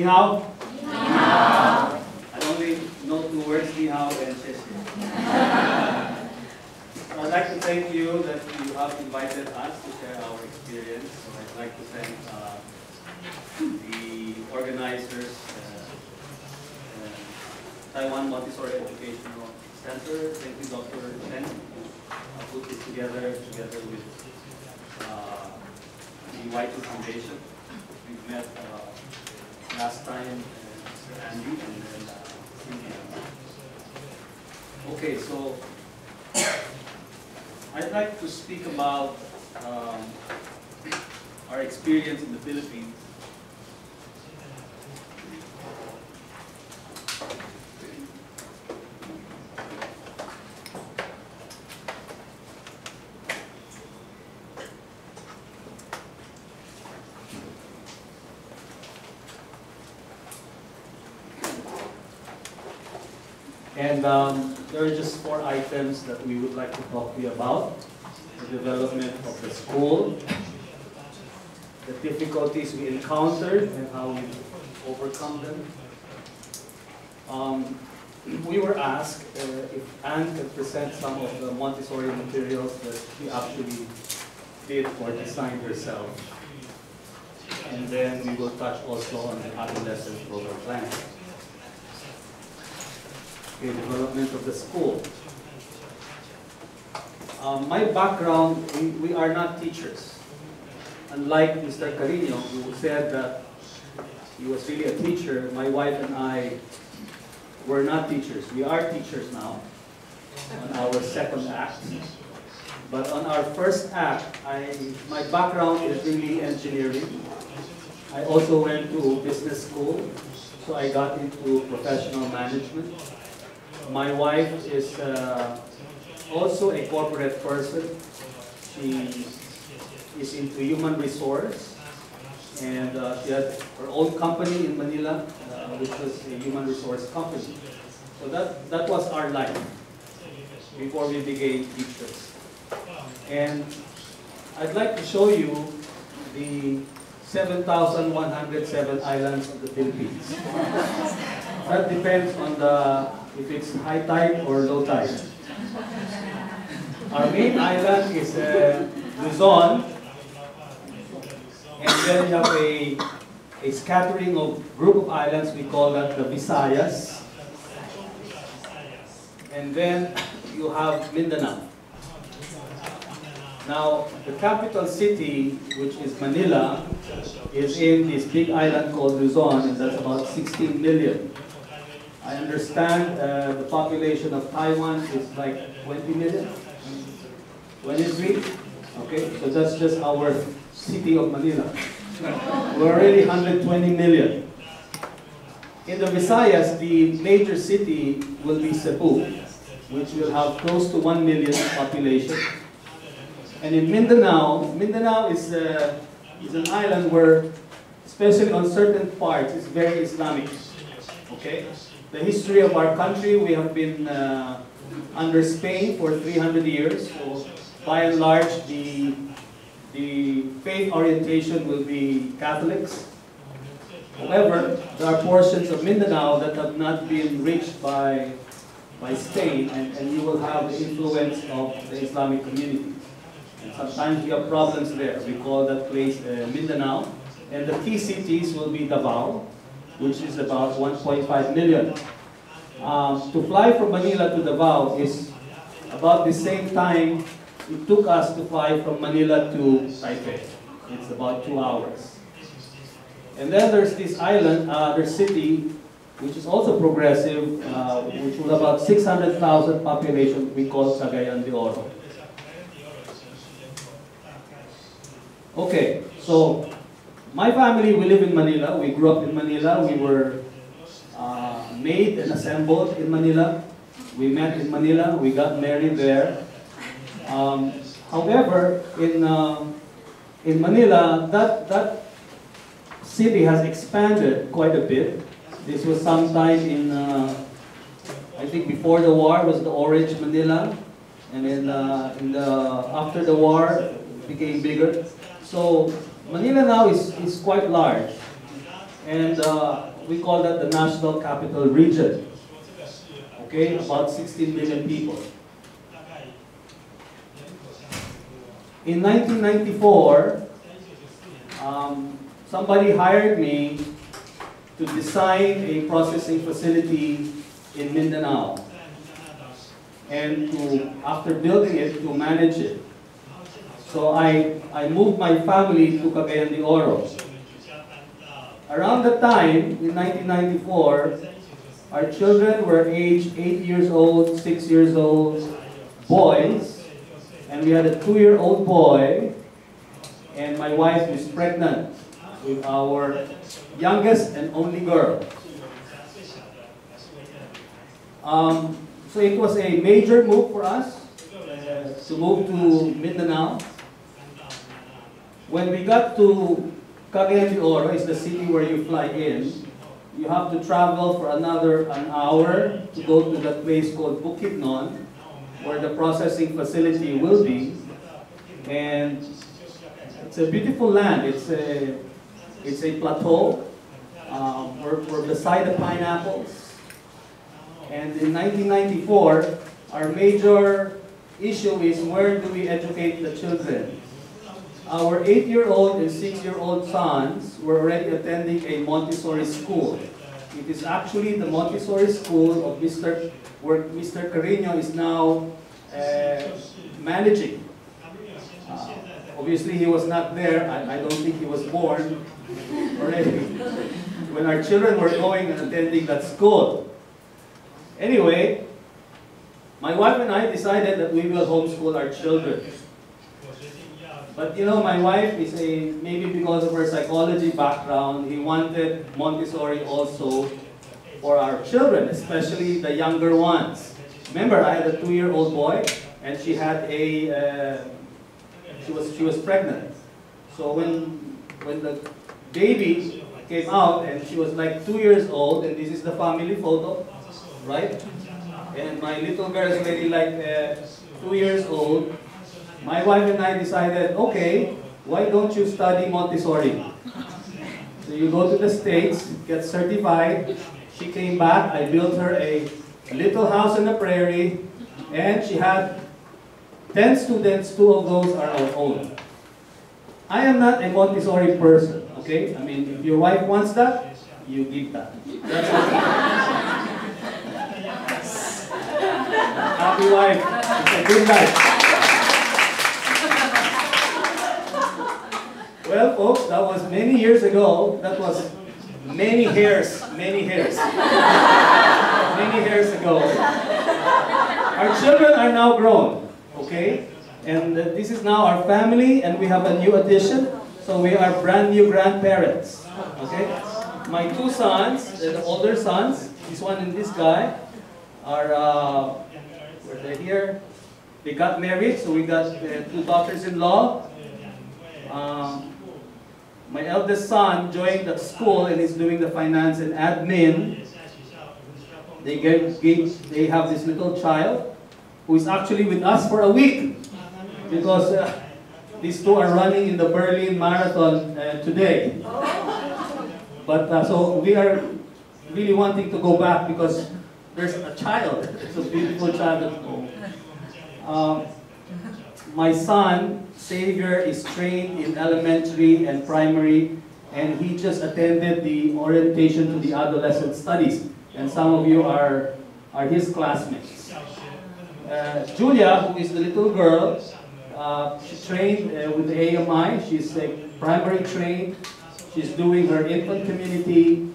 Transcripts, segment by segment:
hao? Ni hao. I only know two words, ni hao and sheshi. I'd like to thank you that you have invited us to share our experience. So I'd like to thank the organizers, Taiwan Montessori Educational Center. Thank you, Dr. Chen, put this together with the Y2 Foundation. We've met last time, Mr. Andy and then Cynthia. Okay, so I'd like to speak about our experience in the Philippines. And there are just 4 items that we would like to talk to you about. The development of the school, the difficulties we encountered and how we overcome them. We were asked if Anne could present some of the Montessori materials that she actually did or designed herself. And then we will touch also on the adolescent program plan. Okay, development of the school. My background, we are not teachers. Unlike Mr. Carino, who said that he was really a teacher, my wife and I were not teachers. We are teachers now on our second act. But on our first act, my background is really engineering. I also went to business school, so I got into professional management. My wife is also a corporate person. She is into human resource, and she had her own company in Manila, which was a human resource company. So that was our life before we became teachers. And I'd like to show you the 7,107 islands of the Philippines. That depends on if it's high tide or low tide. Our main island is Luzon, and then we have a scattering of group of islands. We call that the Visayas. And then you have Mindanao. Now, the capital city, which is Manila, is in this big island called Luzon, and that's about 16 million. I understand the population of Taiwan is like 20 million? 23? Okay, so that's just our city of Manila. We're already 120 million. In the Visayas, the major city will be Cebu, which will have close to 1 million population. And in Mindanao, Mindanao is an island where, especially on certain parts, it's very Islamic. Okay? The history of our country, we have been under Spain for 300 years. So by and large, the faith orientation will be Catholics. However, there are portions of Mindanao that have not been reached by Spain, and you will have the influence of the Islamic community. And sometimes we have problems there. We call that place Mindanao. And the key cities will be Davao, which is about 1.5 million. To fly from Manila to Davao is about the same time it took us to fly from Manila to Taipei. It's about 2 hours. And then there's this island, there's city, which is also progressive, which was about 600,000 population, we call Cagayan de Oro. Okay, so my family, we live in Manila. We grew up in Manila. We were made and assembled in Manila. We met in Manila. We got married there. However, in Manila, that city has expanded quite a bit. This was sometime in, I think before the war was the Orange Manila, and then after the war it became bigger. So Manila now is quite large, and we call that the National Capital Region. Okay, about 16 million people. In 1994, somebody hired me to design a processing facility in Mindanao and after building it, to manage it. So I moved my family to Cagayan de Oro. Around the time, in 1994, our children were aged 8 years old, 6 years old, boys, and we had a 2-year-old boy, and my wife is pregnant with our youngest and only girl. So it was a major move for us to move to Mindanao. When we got to Cagayan de Oro, is the city where you fly in, you have to travel for an hour to go to the place called Bukidnon, where the processing facility will be. And it's a beautiful land. It's a plateau. We're beside the pineapples. And in 1994, our major issue is, where do we educate the children? Our 8-year-old and 6-year-old sons were already attending a Montessori school. It is actually the Montessori school of where Mr. Carino is now managing. Obviously, he was not there. I don't think he was born already when our children were going and attending that school. Anyway, my wife and I decided that we will homeschool our children. But you know, my wife is maybe because of her psychology background, he wanted Montessori also for our children, especially the younger ones. Remember, I had a 2-year-old boy, and she had she was pregnant. So when the baby came out, and she was like 2 years old, and this is the family photo, right? And my little girl is already like 2 years old. My wife and I decided, okay, why don't you study Montessori? So you go to the States, get certified. She came back, I built her a little house on the prairie, and she had 10 students, 2 of those are our own. I am not a Montessori person, okay? I mean, if your wife wants that, you give that. That's okay. Happy wife, it's a good life. Well, folks, that was many years ago. That was many hairs ago. Our children are now grown, okay? And this is now our family, and we have a new addition. So we are brand new grandparents, okay? My 2 sons, the older sons, this one and this guy, are, they're here. They got married, so we got 2 daughters-in-law. My eldest son joined the school and is doing the finance and admin. They have this little child who is actually with us for a week, because these 2 are running in the Berlin Marathon today. But so we are really wanting to go back because there's a child. It's a beautiful child at home. My son, Xavier, is trained in elementary and primary, and he just attended the orientation to the adolescent studies. And some of you are his classmates. Julia, who is the little girl, she trained with the AMI. She's primary trained. She's doing her infant community,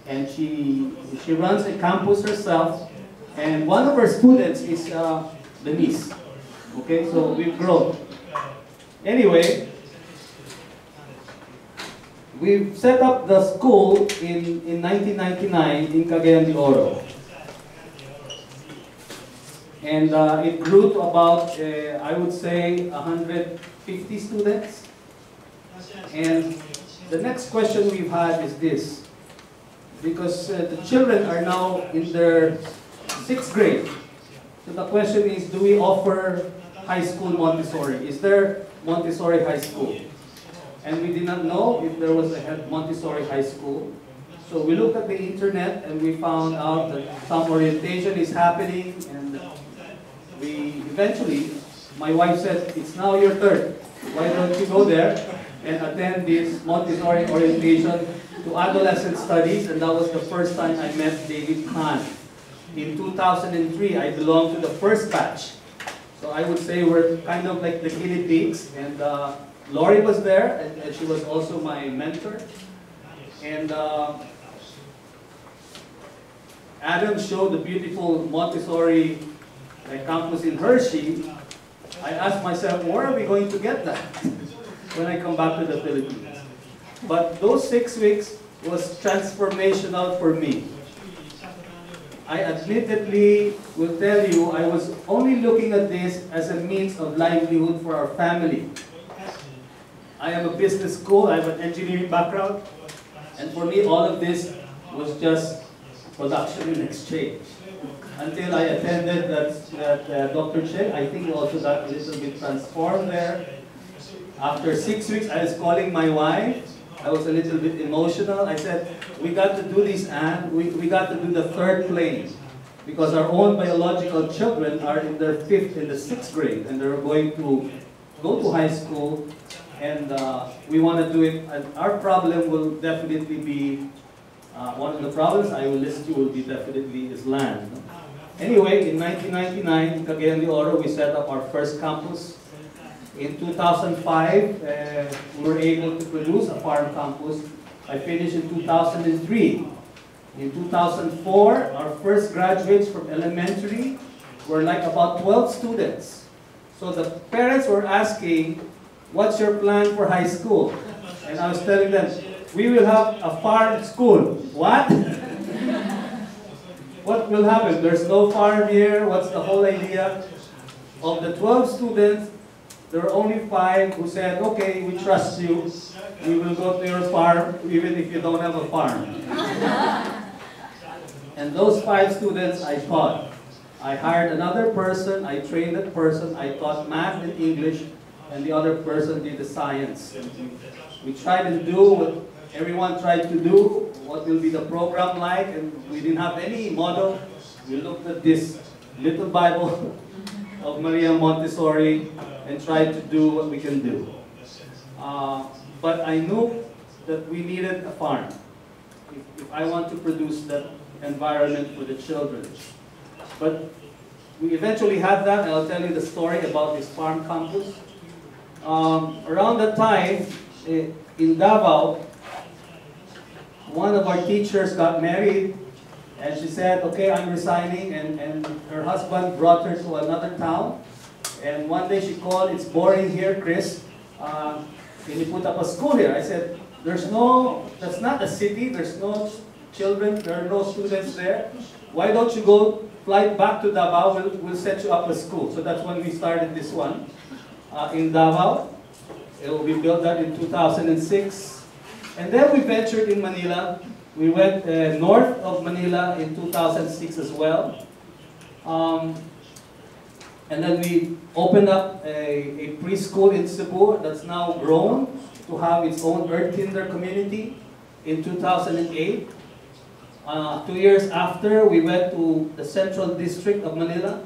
and she runs a campus herself. And one of her students is Denise. Okay, so we've grown. Anyway, we've set up the school in 1999 in Cagayan de Oro. And it grew to about, I would say, 150 students. And the next question we've had is this. Because the children are now in their 6th grade. So the question is, do we offer high school Montessori? Is there Montessori high school? And we did not know if there was a Montessori high school. So we looked at the internet and we found out that some orientation is happening, and we eventually, my wife said, it's now your turn. Why don't you go there and attend this Montessori orientation to adolescent studies? And that was the first time I met David Khan. In 2003, I belonged to the first batch. So I would say we're kind of like the guinea pigs. And Lori was there, and she was also my mentor. And Adam showed the beautiful Montessori campus in Hershey. I asked myself, where are we going to get that when I come back to the Philippines? But those 6 weeks was transformational for me. I admittedly will tell you, I was only looking at this as a means of livelihood for our family. I am a business school, I have an engineering background, and for me all of this was just production and exchange. Until I attended that Dr. Che, I think also got a little bit transformed there. After 6 weeks, I was calling my wife. I was a little bit emotional. I said, we got to do this, and we got to do the third plane. Because our own biological children are in their 5th and the 6th grade, and they're going to go to high school, and we want to do it. And our problem will definitely be, one of the problems I will list you will be definitely is land. Anyway, in 1999, in Cagayan de Oro, we set up our first campus. In 2005, we were able to produce a farm campus. I finished in 2003. In 2004, our first graduates from elementary were like about 12 students. So the parents were asking, what's your plan for high school? And I was telling them, we will have a farm school. What? What will happen? There's no farm here. What's the whole idea? Of the 12 students, there were only 5 who said, okay, we trust you. We will go to your farm even if you don't have a farm. And those 5 students I taught. I hired another person, I trained that person, I taught math and English, and the other person did the science. We tried to do what everyone tried to do, what will be the program like, and we didn't have any model. We looked at this little Bible of Maria Montessori and tried to do what we can do. But I knew that we needed a farm if I want to produce that environment for the children. But we eventually had that, and I'll tell you the story about this farm campus. Around that time, in Davao, one of our teachers got married, and she said, okay, I'm resigning, and her husband brought her to another town. And one day she called, it's boring here, Chris. Can you put up a school here? I said, that's not a city, there's no children, there are no students there. Why don't you go fly back to Davao, we'll set you up a school. So that's when we started this one in Davao. It will be built out in 2006. And then we ventured in Manila. We went north of Manila in 2006 as well. And then we opened up a preschool in Cebu that's now grown to have its own Earth Kinder community in 2008. 2 years after, we went to the Central District of Manila,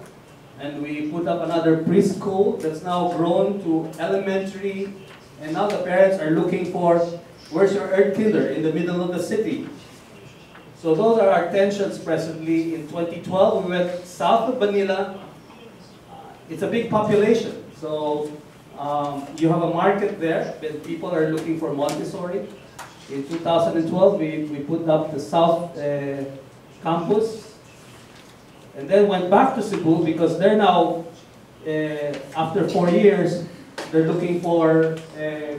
and we put up another preschool that's now grown to elementary, and now the parents are looking for, where's your Earth Kinder? In the middle of the city. So those are our tensions presently. In 2012, we went south of Manila. It's a big population, so you have a market there, and people are looking for Montessori. In 2012, we put up the South Campus, and then went back to Cebu because they're now, after 4 years, they're looking for a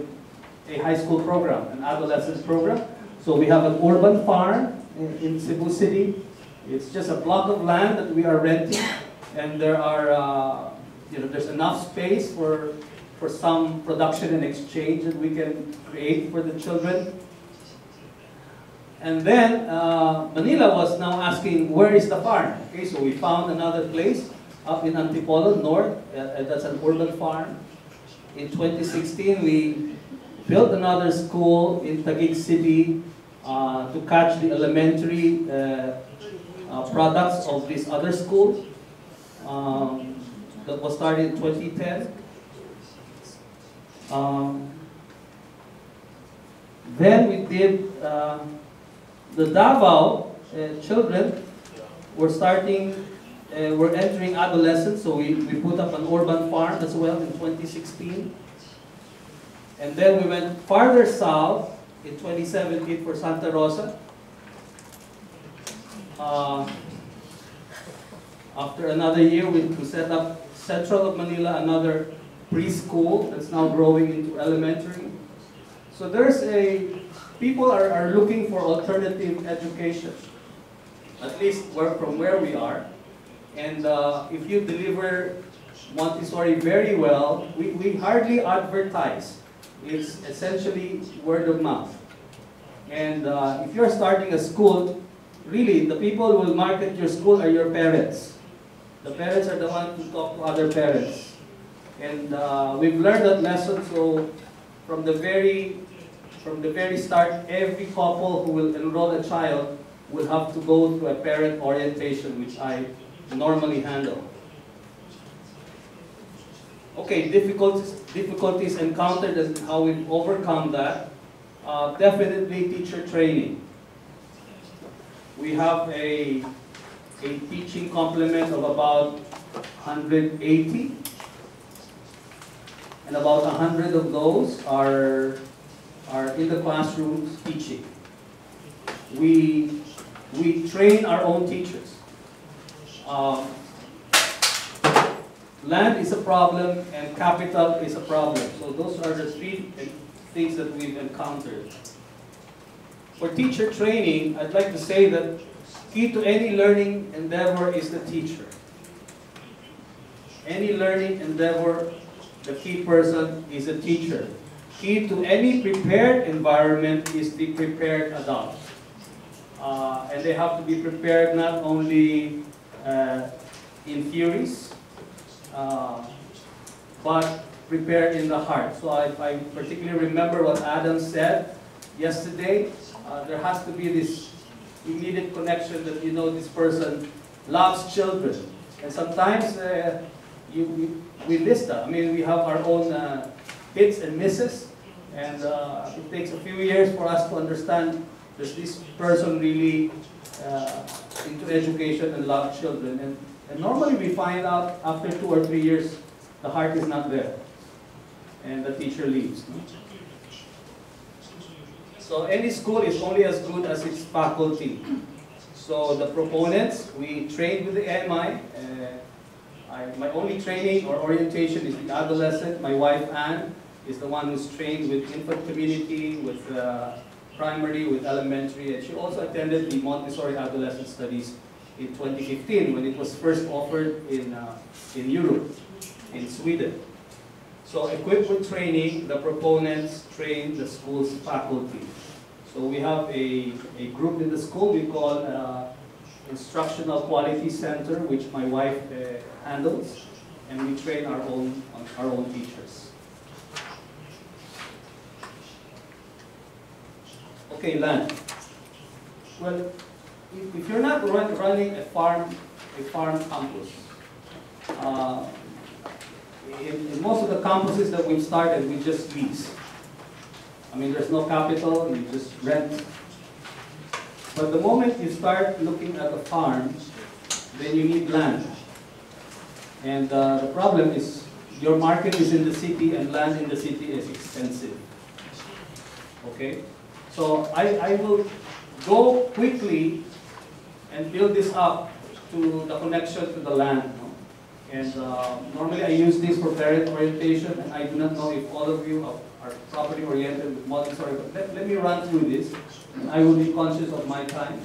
high school program, an adolescent program. So we have an urban farm in Cebu City. It's just a block of land that we are renting, and there are, there's enough space for some production and exchange that we can create for the children. And then Manila was now asking, where is the farm? Okay, so we found another place up in Antipolo North, that's an urban farm. In 2016, we built another school in Taguig City. to catch the elementary products of this other school that was started in 2010. Then we did the Davao children were entering adolescence, so we put up an urban farm as well in 2016. And then we went farther south in 2017 for Santa Rosa. After another year, we set up Central of Manila, another preschool that's now growing into elementary. So people are looking for alternative education, at least from where we are. And if you deliver Montessori very well, we hardly advertise. It's essentially word of mouth. And if you're starting a school, really, the people who will market your school are your parents. The parents are the ones who talk to other parents. And we've learned that lesson, so from the very start, every couple who will enroll a child will have to go through a parent orientation, which I normally handle. Okay, difficulties encountered and how we've overcome that. Definitely teacher training. We have a teaching complement of about 180, and about 100 of those are in the classrooms teaching. We train our own teachers. Land is a problem and capital is a problem. So those are the three things that we've encountered. For teacher training, I'd like to say that key to any learning endeavor is the teacher. Any learning endeavor, the key person is a teacher. Key to any prepared environment is the prepared adult. And they have to be prepared not only in theories, but prepared in the heart. So I particularly remember what Adam said yesterday. There has to be this immediate connection that you know this person loves children. And sometimes we list that. I mean, we have our own hits and misses, and it takes a few years for us to understand, does this person really into education and love children? And normally we find out after 2 or 3 years, the heart is not there, and the teacher leaves. So any school is only as good as its faculty. So the proponents, we train with the MI. My only training or orientation is the adolescent. My wife Anne is the one who's trained with infant community, with primary, with elementary, and she also attended the Montessori Adolescent Studies in 2015 when it was first offered in Europe, in Sweden. So equipped with training, the proponents train the school's faculty. So we have a group in the school we call Instructional Quality Center, which my wife handles, and we train our own teachers. Okay, land. Well, if you're not running a farm campus, in most of the campuses that we've started, we just lease. I mean, there's no capital, you just rent. But the moment you start looking at a farm, then you need land. And the problem is, your market is in the city and land in the city is expensive. Okay? So I will go quickly and build this up to the connection to the land. And normally I use this for parent orientation, and I do not know if all of you are properly oriented with Montessori, but let me run through this, and I will be conscious of my time.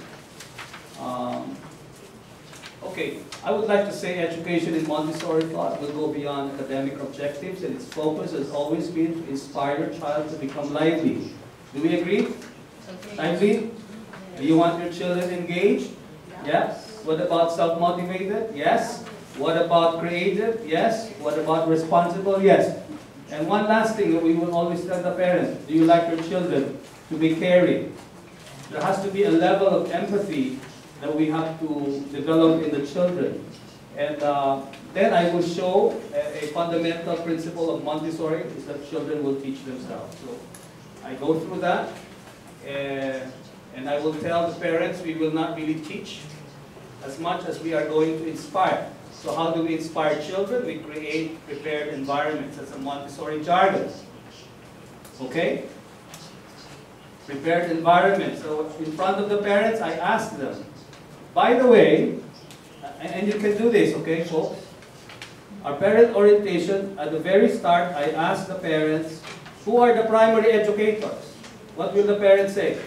Okay, I would like to say education in Montessori thought will go beyond academic objectives, and its focus has always been to inspire your child to become lively. Do we agree? Lively? Do you want your children engaged? Yes. What about self-motivated? Yes. What about creative? Yes. What about responsible? Yes. And one last thing that we will always tell the parents, do you like your children to be caring? there has to be a level of empathy that we have to develop in the children. And then I will show a fundamental principle of Montessori is that children will teach themselves. So I go through that, and I will tell the parents we will not really teach as much as we are going to inspire. So how do we inspire children? We create prepared environments. That's a Montessori jargon. Okay? Prepared environment. So in front of the parents, I ask them, by the way, and you can do this, okay, folks? Our parent orientation, at the very start, I ask the parents, who are the primary educators? What will the parents say?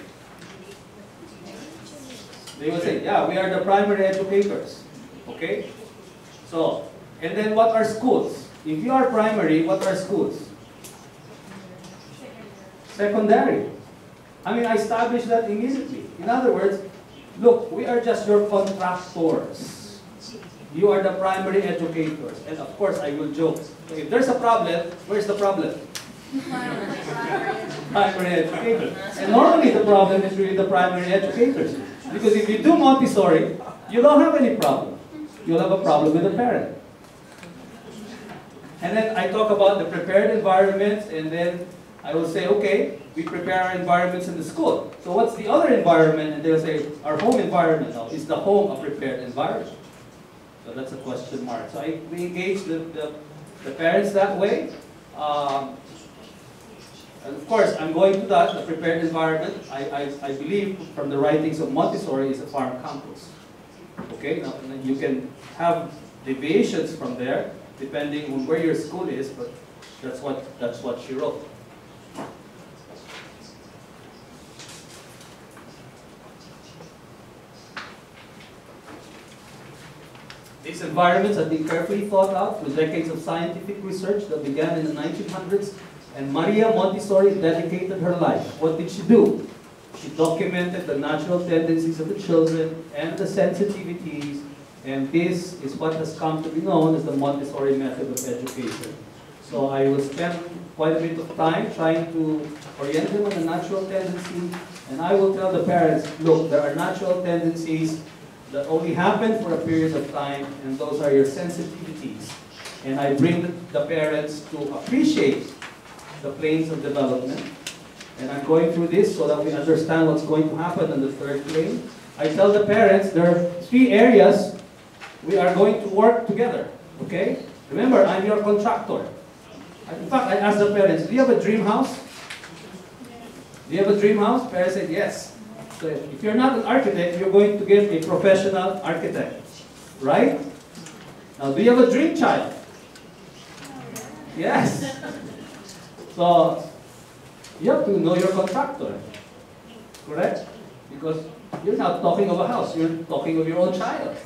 They will say, yeah, we are the primary educators. Okay? So, and then what are schools? If you are primary, what are schools? Secondary. I mean, I established that immediately. In other words, look, we are just your contractors. You are the primary educators. And of course, I will joke. So if there's a problem, where's the problem? Primary educators. And normally the problem is really the primary educators. Because if you do Montessori, you don't have any problem. You'll have a problem with the parent. And then I talk about the prepared environments, and then I will say, okay, we prepare our environments in the school. So what's the other environment? And they'll say, our home environment now is the home a prepared environment. So that's a question mark. So we engage the parents that way. And of course, I'm going to that, the prepared environment. I believe from the writings of Montessori is a farm campus. Okay, now you can have deviations from there depending on where your school is, but that's what she wrote. These environments have been carefully thought out through decades of scientific research that began in the 1900s, and Maria Montessori dedicated her life. What did she do? She documented the natural tendencies of the children and the sensitivities, and this is what has come to be known as the Montessori method of education. So I will spend quite a bit of time trying to orient them on the natural tendencies, and I will tell the parents, look, there are natural tendencies that only happen for a period of time, and those are your sensitivities. And I bring the parents to appreciate the planes of development. And I'm going through this so that we understand what's going to happen on the third plane. I tell the parents there are 3 areas we are going to work together. Okay? Remember, I'm your contractor. In fact, I asked the parents, do you have a dream house? Do you have a dream house? Parents said yes. So if you're not an architect, you're going to get a professional architect. Right? Now, do you have a dream child? Yes. So, you have to know your contractor. Correct? Because you're not talking of a house, you're talking of your own child.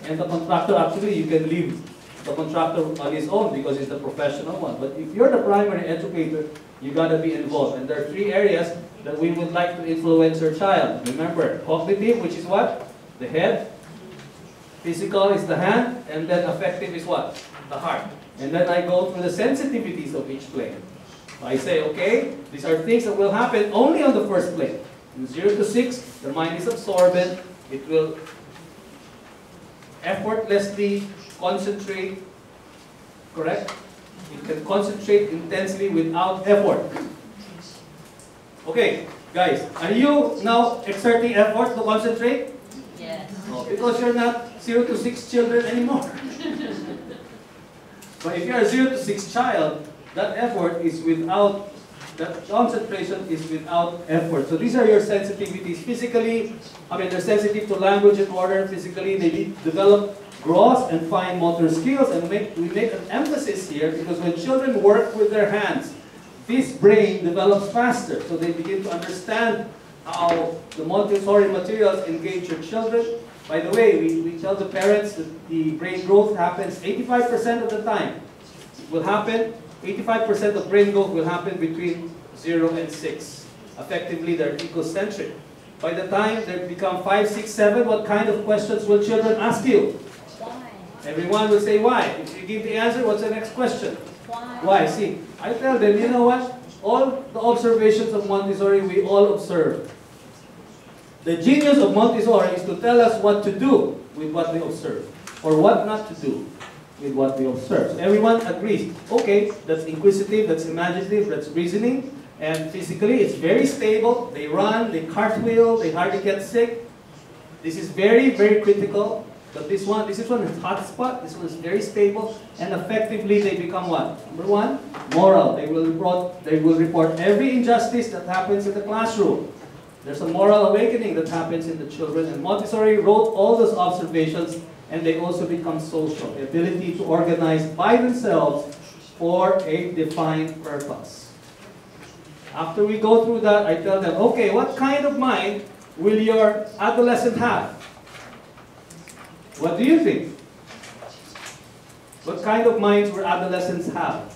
And the contractor, actually, you can leave the contractor on his own because he's the professional one. But if you're the primary educator, you got to be involved. And there are 3 areas that we would like to influence your child. Remember, cognitive, which is what? The head. Physical is the hand. And then affective is what? The heart. And then I go through the sensitivities of each plane. I say, okay, these are things that will happen only on the first plane. In 0 to 6, the mind is absorbent. It will effortlessly concentrate. Correct? It can concentrate intensely without effort. Okay, guys, are you now exerting effort to concentrate? Yes. No, because you're not 0 to 6 children anymore. But if you're a 0 to 6 child, that effort is without, that concentration is without effort. So these are your sensitivities. Physically, they're sensitive to language and order. Physically, they develop gross and fine motor skills. And we make an emphasis here because when children work with their hands, this brain develops faster. So they begin to understand how the Montessori materials engage your children. By the way, we tell the parents that the brain growth happens 85% of the time. It will happen, 85% of brain growth will happen between 0 and 6. Effectively, they're egocentric. By the time they become 5, 6, 7, what kind of questions will children ask you? Why? Everyone will say why. If you give the answer, what's the next question? Why? Why? See, I tell them, you know what? All the observations of Montessori, we all observe. The genius of Montessori is to tell us what to do with what we observe, or what not to do with what we observe. So everyone agrees, okay, that's inquisitive, that's imaginative, that's reasoning, and physically it's very stable. They run, they cartwheel, they hardly get sick. This is very, very critical. But this one is hotspot. This one is very stable, and effectively they become what? Number one, moral. They will report every injustice that happens in the classroom. There's a moral awakening that happens in the children, and Montessori wrote all those observations, and they also become social. The ability to organize by themselves for a defined purpose. After we go through that, I tell them, okay, what kind of mind will your adolescent have? What do you think? What kind of minds will adolescents have?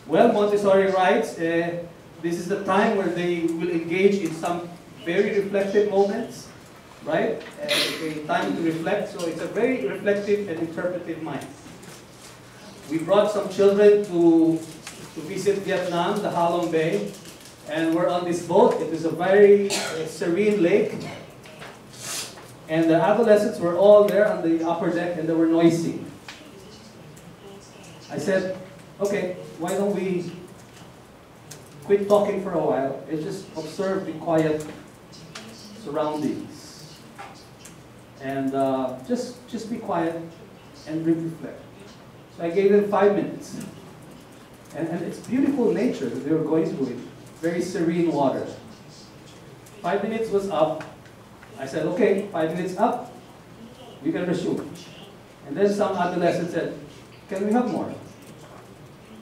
Well, Montessori writes, this is the time where they will engage in some very reflective moments, right? A time to reflect, so it's a very reflective and interpretive mind. We brought some children to visit Vietnam, the Ha Long Bay, and we're on this boat. It is a very serene lake. And the adolescents were all there on the upper deck, and they were noisy. I said, okay, why don't we quit talking for a while and just observe the quiet surroundings. And just be quiet and reflect. So I gave them 5 minutes. And it's beautiful nature that they were going through it. Very serene water. 5 minutes was up. I said, okay, 5 minutes up, we can resume. And then some adolescent said, can we have more?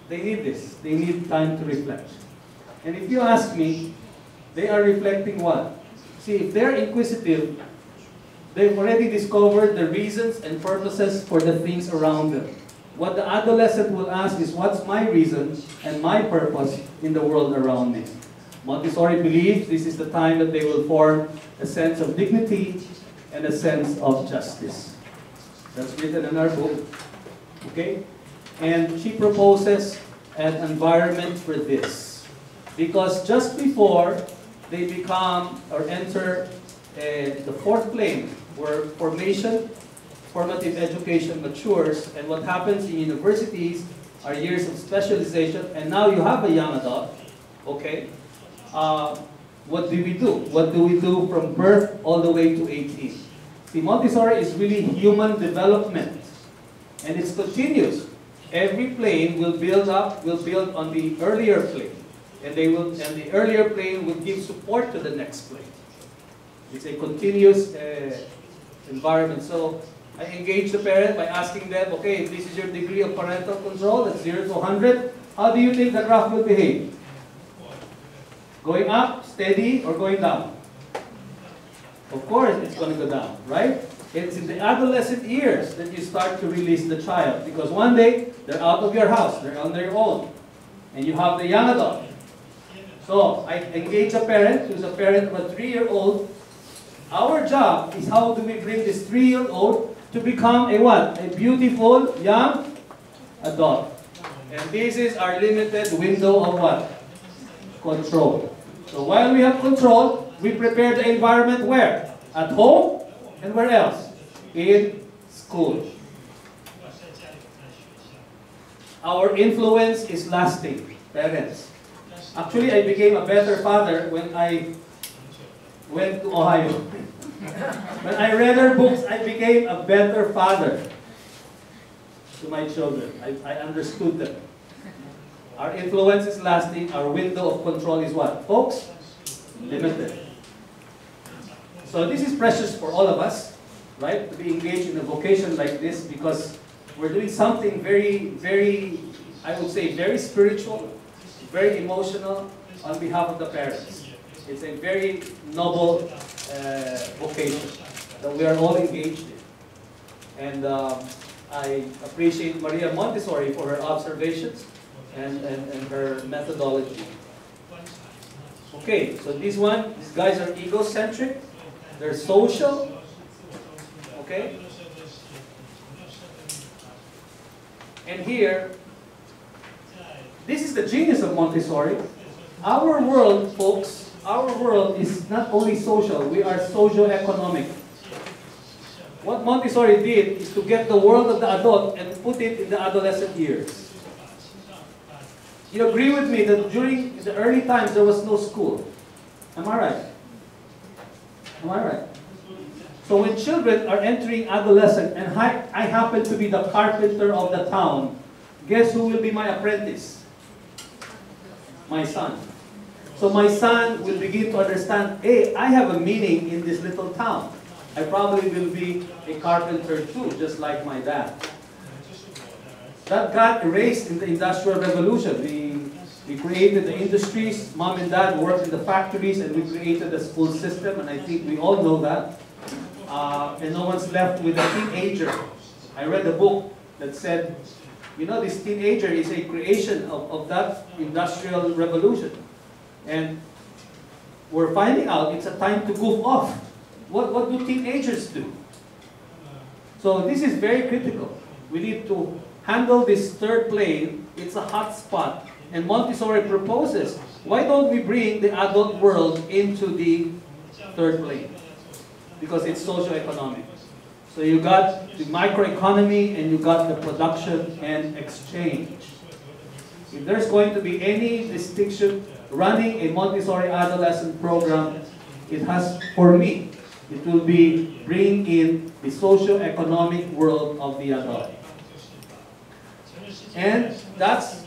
They need this. They need time to reflect. And if you ask me, they are reflecting what? See, if they're inquisitive, they've already discovered the reasons and purposes for the things around them. What the adolescent will ask is, what's my reason and my purpose in the world around me? Montessori believes this is the time that they will form a sense of dignity and a sense of justice. That's written in our book. Okay? And she proposes an environment for this. Because just before they become or enter the fourth plane, where formative education matures, and what happens in universities are years of specialization, and now you have a young adult, okay? What do we do? What do we do from birth all the way to 18? See, Montessori is really human development, and it's continuous. Every plane will build on the earlier plane, and the earlier plane will give support to the next plane. It's a continuous environment. So I engage the parent by asking them, okay, if this is your degree of parental control, that's 0 to 100, how do you think the graph will behave? Going up, steady, or going down? Of course, it's going to go down, right? It's in the adolescent years that you start to release the child, because one day, they're out of your house, they're on their own, and you have the young adult. So, I engage a parent who's a parent of a 3-year-old. Our job is how do we bring this 3-year-old to become a what? A beautiful young adult. And this is our limited window of what? Control. So while we have control, we prepare the environment where? At home, and where else? In school. Our influence is lasting, parents. Actually, I became a better father when I went to Ohio. When I read her books, I became a better father to my children. I understood them. Our influence is lasting. Our window of control is what? Folks? Limited. So this is precious for all of us, right? To be engaged in a vocation like this, because we're doing something very, very, I would say, very spiritual, very emotional on behalf of the parents. It's a very noble vocation that we are all engaged in. And I appreciate Maria Montessori for her observations and her methodology. Okay, so these guys are egocentric, they're social, okay? And here, this is the genius of Montessori. Our world, folks, our world is not only social, we are socio-economic. What Montessori did is to get the world of the adult and put it in the adolescent years. You agree with me that during the early times there was no school? Am I right? Am I right? So when children are entering adolescence, and I happen to be the carpenter of the town, guess who will be my apprentice? My son. So my son will begin to understand, hey, I have a meaning in this little town. I probably will be a carpenter too, just like my dad. That got erased in the Industrial Revolution. We created the industries, mom and dad worked in the factories, and we created a school system, and I think we all know that. And no one's left with a teenager. I read a book that said, you know, this teenager is a creation of that Industrial Revolution. And we're finding out it's a time to goof off. What do teenagers do? So this is very critical. We need to handle this third plane. It's a hot spot. And Montessori proposes, why don't we bring the adult world into the third plane? Because it's socio-economic. So you got the microeconomy and you got the production and exchange. If there's going to be any distinction running a Montessori adolescent program, it has, for me, it will be bringing in the socio-economic world of the adult. And that's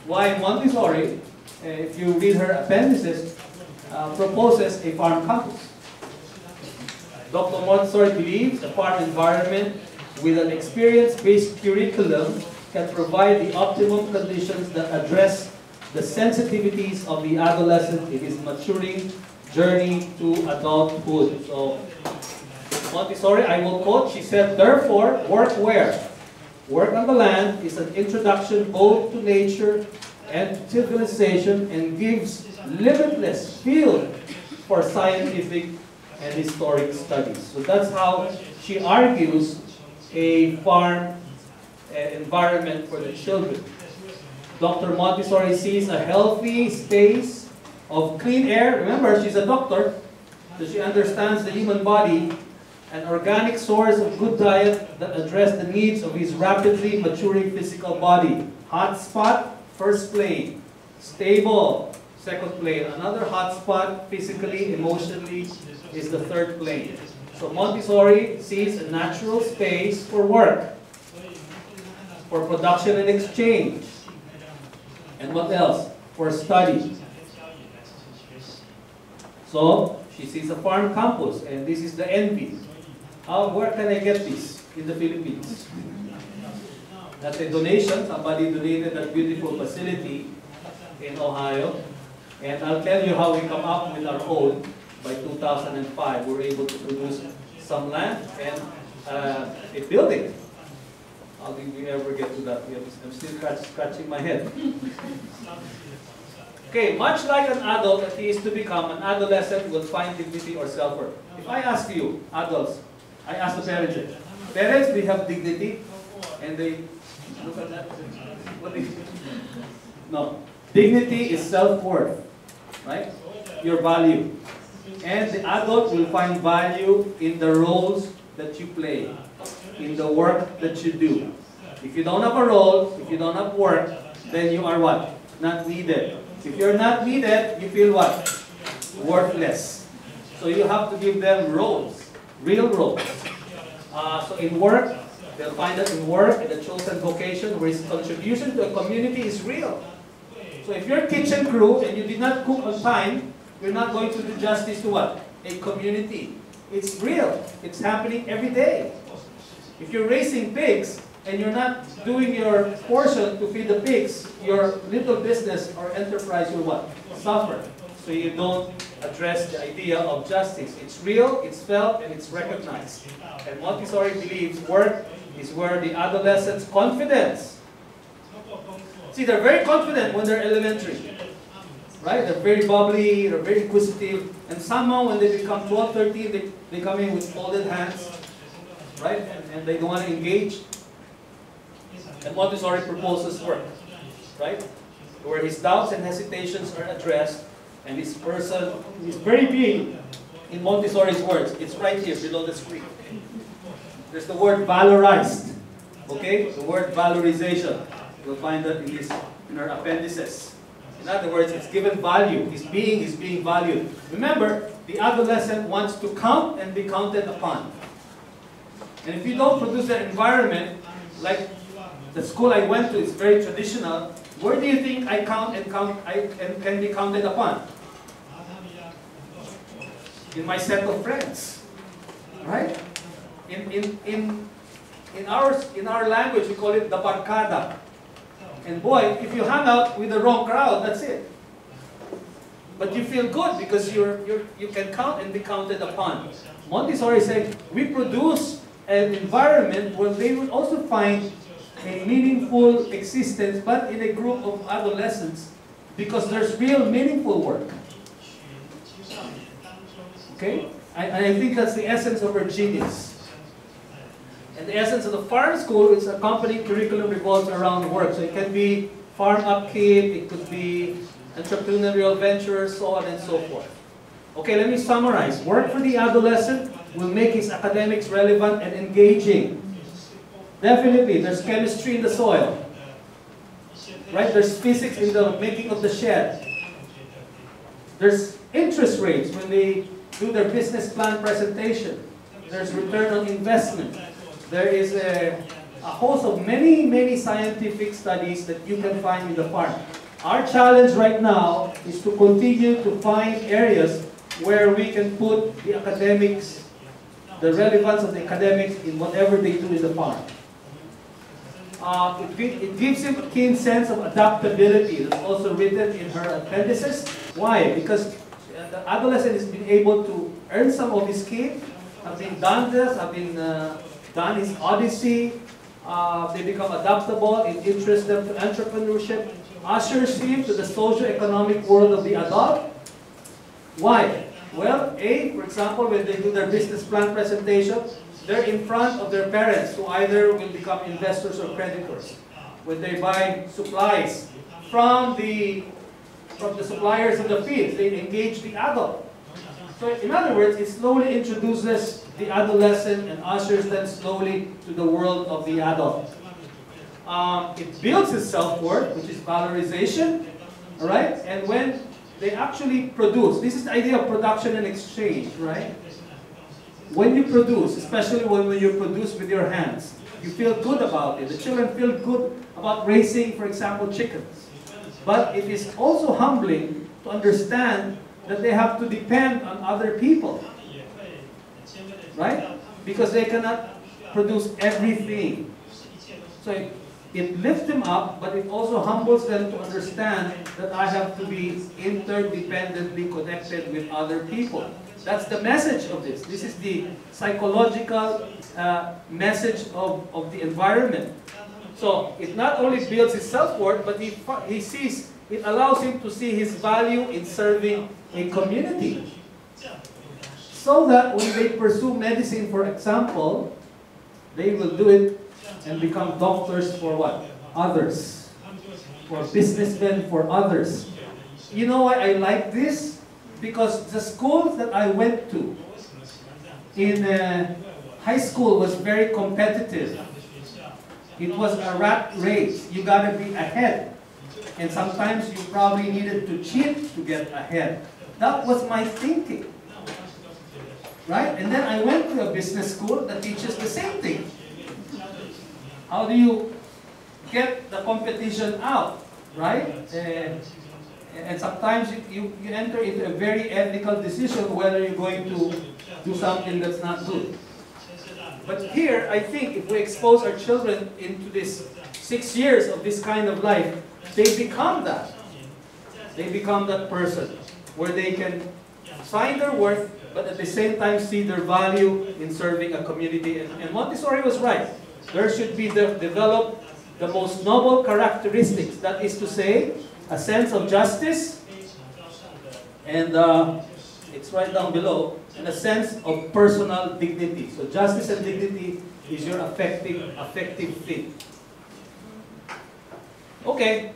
why Montessori, if you read her appendices, proposes a farm campus. Dr. Montessori believes a farm environment with an experience-based curriculum can provide the optimum conditions that address the sensitivities of the adolescent in his maturing journey to adulthood. So, Montessori, I will quote, she said, therefore, work where? Work on the land is an introduction both to nature and to civilization and gives limitless field for scientific and historic studies. So that's how she argues a farm environment for the children. Dr. Montessori sees a healthy space of clean air. Remember, she's a doctor, so she understands the human body, an organic source of good diet that address the needs of his rapidly maturing physical body. Hot spot, first plane. Stable, second plane. Another hot spot, physically, emotionally, is the third plane. So Montessori sees a natural space for work, for production and exchange. And what else? For study. So she sees a farm campus, and this is the envy. Where can I get this in the Philippines? That's a donation. Somebody donated that beautiful facility in Ohio. And I'll tell you how we come up with our own. By 2005, we were able to produce some land and a building. How did we ever get to that? I'm still scratching my head. Okay, much like an adult that he is to become, an adolescent will find dignity or self-worth. If I ask you, adults, I ask the parents, parents, do you have dignity? And they look at that. What do you think? No. Dignity is self-worth, right? Your value. And the adult will find value in the roles that you play, in the work that you do. If you don't have a role, if you don't have work, then you are what? Not needed. If you're not needed, you feel what? Worthless. So you have to give them roles, real roles. So in work, they'll find that in work, in the chosen vocation, where his contribution to a community is real. So if you're a kitchen crew and you did not cook on time, you're not going to do justice to what? A community. It's real. It's happening every day. If you're raising pigs and you're not doing your portion to feed the pigs, your little business or enterprise will what? Suffer. So you don't address the idea of justice. It's real, it's felt, and it's recognized. And Montessori believes work is where the adolescent's confidence. See, they're very confident when they're elementary. Right? They're very bubbly, they're very inquisitive, and somehow when they become 12, 13, they come in with folded hands, right? And they don't want to engage. And Montessori proposes work, right? Where his doubts and hesitations are addressed, And this person is very big in Montessori's words. It's right here below the screen. There's the word valorized. Okay? The word valorization. You'll find that in our appendices. In other words, it's given value. His being is being valued. Remember, the adolescent wants to count and be counted upon. And if you don't produce an environment, like the school I went to is very traditional, where do you think I count and can be counted upon? In my set of friends. Right? In our language, we call it the barkada. And boy, if you hang out with the wrong crowd, that's it. But you feel good because you can count and be counted upon. Montessori said, we produce an environment where they would also find a meaningful existence, but in a group of adolescents, because there's real meaningful work. Okay? I think that's the essence of our genius. And the essence of the farm school is a company curriculum revolves around work. So it can be farm upkeep, it could be entrepreneurial ventures, so on and so forth. Okay, let me summarize. Work for the adolescent will make his academics relevant and engaging. Definitely, there's chemistry in the soil. Right? There's physics in the making of the shed. There's interest rates when they do their business plan presentation. There's return on investment. There is a host of many scientific studies that you can find in the farm. Our challenge right now is to continue to find areas where we can put the academics, the relevance of the academics in whatever they do in the farm. It gives him a keen sense of adaptability. That's also written in her appendices. Why? Because the adolescent has been able to earn some of his keep, have been done this, have been done his odyssey. They become adaptable. It interests them to entrepreneurship. Ushers him to the socio-economic world of the adult. Why? Well, for example, when they do their business plan presentation, they're in front of their parents who either will become investors or creditors. When they buy supplies from the suppliers of the fields, they engage the adult. So in other words, it slowly introduces the adolescent and ushers them slowly to the world of the adult. It builds his self-worth, which is valorization, all right? And when they actually produce, this is the idea of production and exchange, right? When you produce, especially when you produce with your hands, you feel good about it. The children feel good about raising, for example, chickens. But it is also humbling to understand that they have to depend on other people, right? Because they cannot produce everything. So it lifts them up, but it also humbles them to understand that I have to be interdependently connected with other people. That's the message of this. This is the psychological message of the environment. So it not only builds his self-worth, but he sees, it allows him to see his value in serving a community. So that when they pursue medicine, for example, they will do it and become doctors for what? Others. For businessmen, for others. You know why I like this? Because the schools that I went to in high school was very competitive. It was a rat race. You gotta be ahead. And sometimes you probably needed to cheat to get ahead. That was my thinking. Right? And then I went to a business school that teaches the same thing. How do you get the competition out? Right? And sometimes you enter into a very ethical decision whether you're going to do something that's not good. But here, I think if we expose our children into this 6 years of this kind of life, they become that. They become that person where they can find their worth, but at the same time see their value in serving a community. And Montessori was right. There should be developed the most noble characteristics. That is to say, a sense of justice, and it's right down below, and a sense of personal dignity. So justice and dignity is your affective thing. Okay,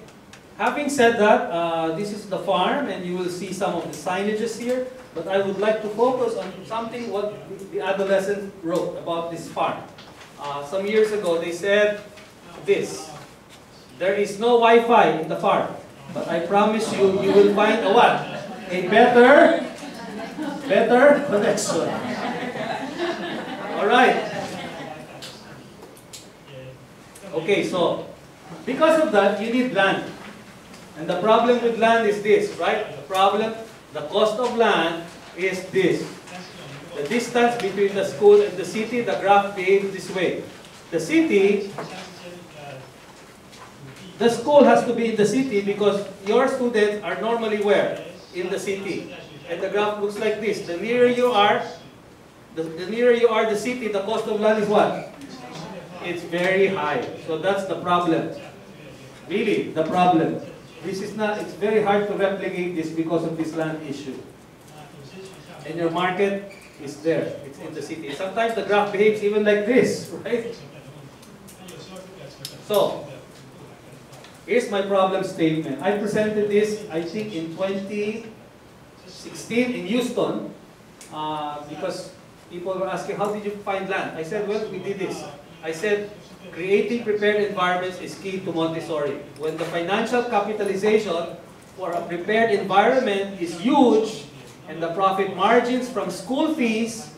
Having said that, this is the farm, and you will see some of the signages here. But I would like to focus on something what the adolescent wrote about this farm. Some years ago, they said this: there is no Wi-Fi in the farm, but I promise you, you will find a what? A better connection. All right. Okay, so because of that, you need land. And the problem with land is this, right? The cost of land is this. The distance between the school and the city, the graph behaves this way. The school has to be in the city because your students are normally where? In the city. And the graph looks like this. The nearer you are, the city, the cost of land is what? It's very high. So that's the problem. Really, the problem. It's very hard to replicate this because of this land issue. And your market is there. It's in the city. Sometimes the graph behaves even like this, right? So, here's my problem statement. I presented this, I think, in 2016 in Houston because people were asking, how did you find land? I said, well, we did this. I said, creating prepared environments is key to Montessori. When the financial capitalization for a prepared environment is huge and the profit margins from school fees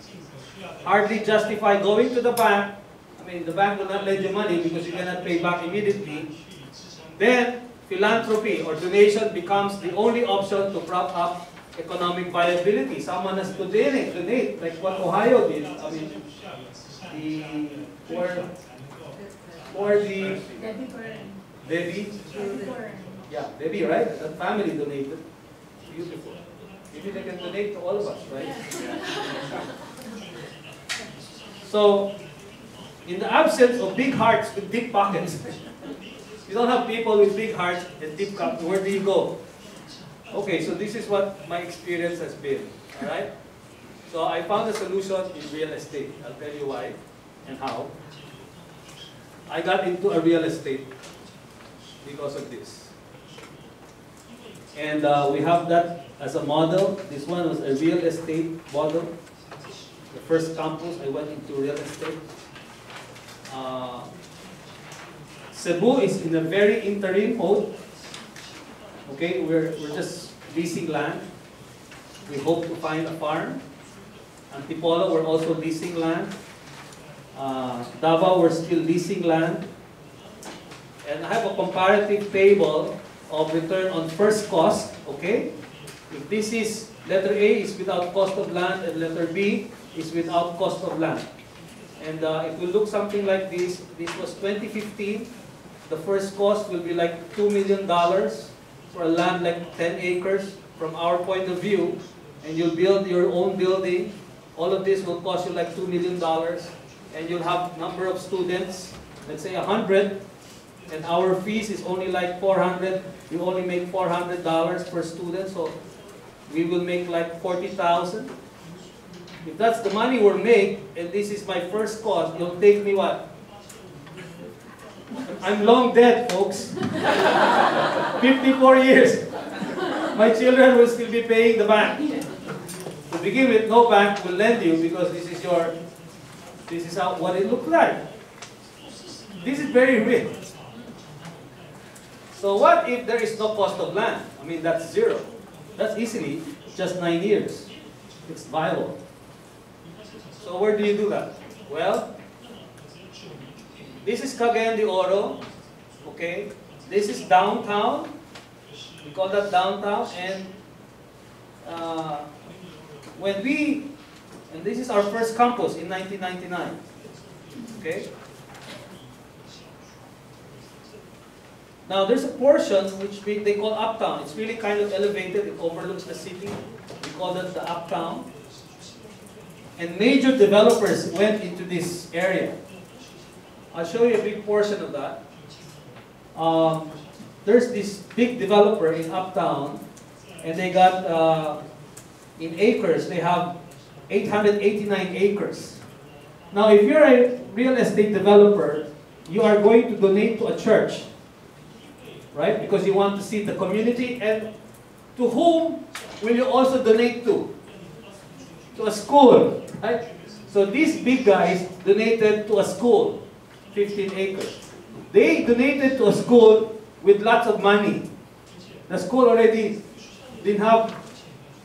hardly justify going to the bank, I mean, the bank will not lend you money because you cannot pay back immediately, then philanthropy or donation becomes the only option to prop up economic viability. Someone has to donate like what Ohio did. I mean, Debbie, right? That family donated. Beautiful. Maybe they can donate to all of us, right? So, in the absence of big hearts with deep pockets, you don't have people with big hearts and deep pockets. Where do you go? Okay, so this is what my experience has been. All right. So I found a solution in real estate. I'll tell you why and how. I got into a real estate because of this. And we have that as a model. This one was a real estate model. The first campus, I went into real estate. Cebu is in a very interim mode. Okay, we're just leasing land. We hope to find a farm. Antipolo, we're also leasing land. Davao, we're still leasing land. And I have a comparative table of return on first cost, okay? If this is, letter A is without cost of land and letter B is without cost of land. And it will look something like this. This was 2015. The first cost will be like $2 million for a land like 10 acres from our point of view. And you'll build your own building. All of this will cost you like $2 million. And you'll have number of students, let's say 100, and our fees is only like 400. You only make $400 per student, so we will make like 40,000. If that's the money we'll make, and this is my first cost, it'll take me what? I'm long dead, folks. 54 years. My children will still be paying the bank. To begin with, no bank will lend you because this is what it looks like. This is very real. So what if there is no cost of land? I mean, that's zero. That's easily just 9 years. It's viable. So where do you do that? Well, this is Cagayan de Oro. Okay. This is downtown. We call that downtown. And and this is our first campus in 1999. Okay. Now there's a portion which they call uptown. It's really kind of elevated. It overlooks the city. We call that the uptown. And major developers went into this area. I'll show you a big portion of that. There's this big developer in uptown, and they got, in acres, they have 889 acres. Now if you're a real estate developer, you are going to donate to a church. right? Because you want to see the community. And to whom will you also donate to? To a school, right? So these big guys donated to a school, 15 acres. They donated to a school with lots of money. The school already didn't have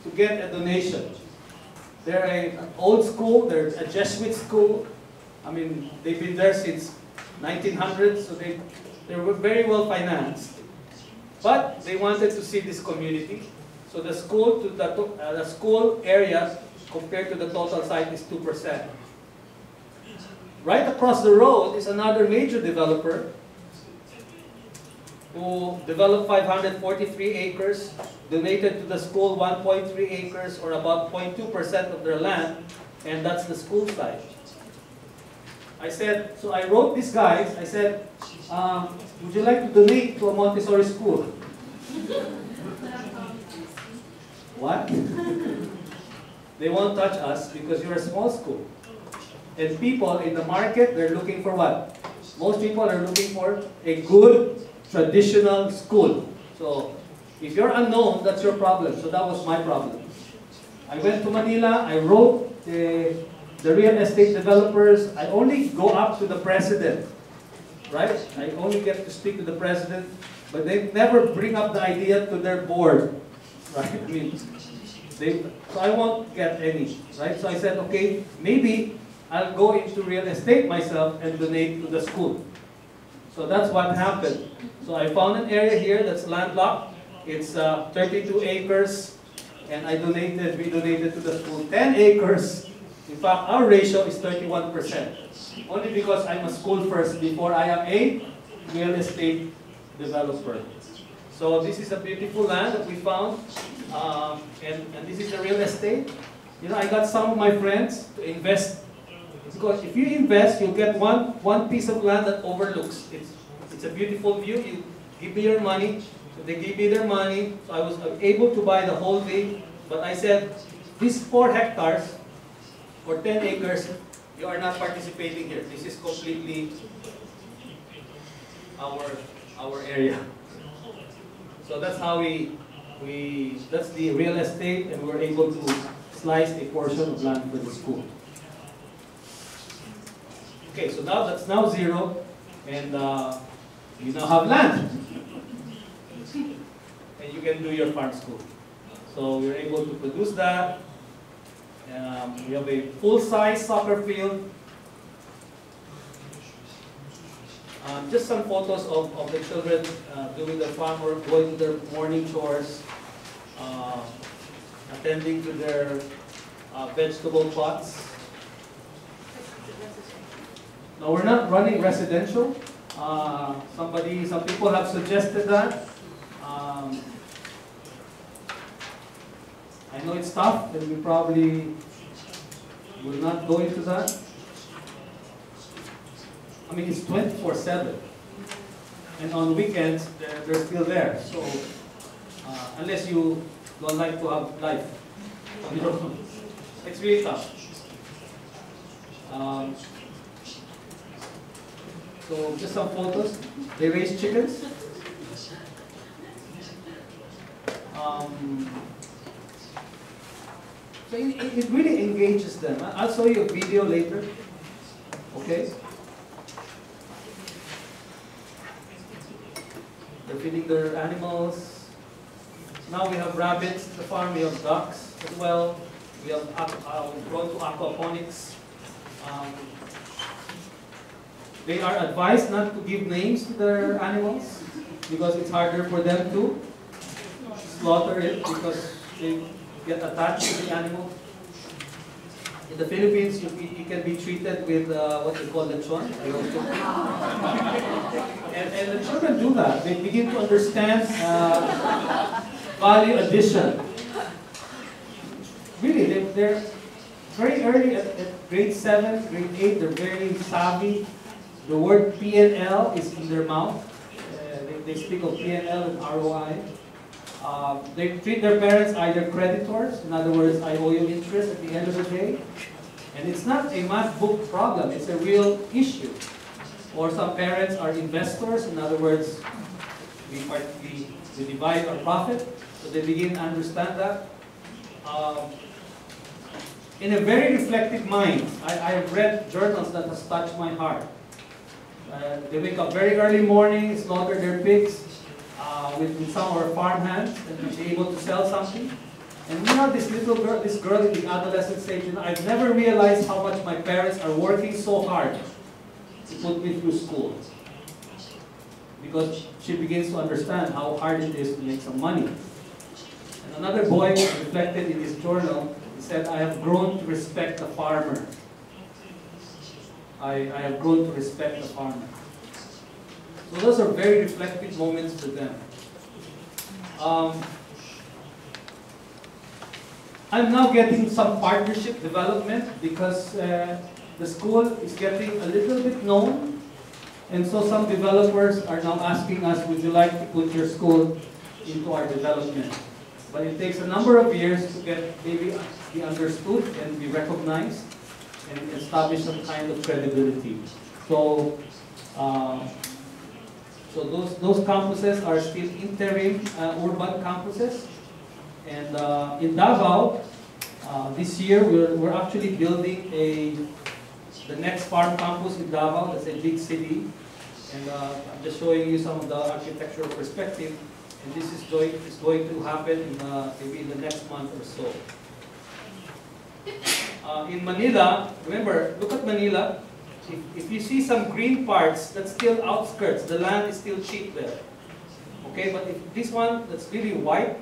to get a donation. They're an old school, they're a Jesuit school. I mean, they've been there since 1900s, so they were very well financed. But they wanted to see this community. So the school to the school area compared to the total site is 2%. Right across the road is another major developer who developed 543 acres, donated to the school 1.3 acres, or about 0.2% of their land, and that's the school site. I said, so I wrote these guys, I said, would you like to donate to a Montessori school? What? They won't touch us because you're a small school. And people in the market, they're looking for what? Most people are looking for a good, traditional school. So if you're unknown, that's your problem. So that was my problem. I went to Manila, I wrote the real estate developers. I only go up to the president, right? I only get to speak to the president, but they never bring up the idea to their board, right? I mean, so I won't get any, right? So I said, okay, maybe I'll go into real estate myself and donate to the school. So that's what happened. So I found an area here that's landlocked. It's 32 acres, and we donated to the school 10 acres. In fact, our ratio is 31%. Only because I'm a school first before I am a real estate developer. So this is a beautiful land that we found, and this is the real estate. You know, I got some of my friends to invest, because if you invest, you'll get one piece of land that overlooks. It's a beautiful view. You give me your money, so they give me their money. So I was able to buy the whole thing, but I said, these 4 hectares, or 10 acres, you are not participating here. This is completely our area. So that's how that's the real estate, and we're able to slice a portion of land for the school. Okay, so now that's now 0, and you now have land. And you can do your farm school. So we're able to produce that. We have a full-size soccer field. Just some photos of the children doing their farm work, going to their morning chores, attending to their vegetable plots. No, we're not running residential. Some people have suggested that. I know it's tough, and we probably will not go into that. I mean, it's 24/7, and on weekends they're still there. So unless you don't like to have life on your own, it's really tough. So just some photos. They raise chickens. So it really engages them. I'll show you a video later. Okay. They're feeding their animals. Now we have rabbits at the farm. We have ducks as well. We have grown to aquaponics. They are advised not to give names to their animals because it's harder for them to slaughter it because they get attached to the animal. In the Philippines, you can be treated with what they call lechon. And the children do that. They begin to understand value addition. Really, they're very early at grade 7, grade 8, they're very savvy. The word P&L is in their mouth. They speak of P&L and ROI. They treat their parents either creditors, in other words, I owe you interest at the end of the day. And it's not a math book problem, it's a real issue. Or some parents are investors, in other words, we divide our profit. So they begin to understand that. In a very reflective mind, I have read journals that has touched my heart. They wake up very early morning, slaughter their pigs with some of our farm hands, and be able to sell something. And this little girl, this girl in the adolescent stage, I've never realized how much my parents are working so hard to put me through school. Because she begins to understand how hard it is to make some money. And another boy reflected in his journal, he said, I have grown to respect the farmer. I have grown to respect the farmer. So those are very reflective moments for them. I'm now getting some partnership development because the school is getting a little bit known, and so some developers are now asking us, would you like to put your school into our development? But it takes a number of years to get maybe be understood and be recognized and establish some kind of credibility. So, those campuses are still interim urban campuses. And in Davao, this year we're actually building the next farm campus in Davao. That's a big city, and I'm just showing you some of the architectural perspective. And this is going to happen in, maybe in the next month or so. In Manila, remember, look at Manila. If you see some green parts, that's still outskirts. The land is still cheap there. Okay, but if this one that's really white,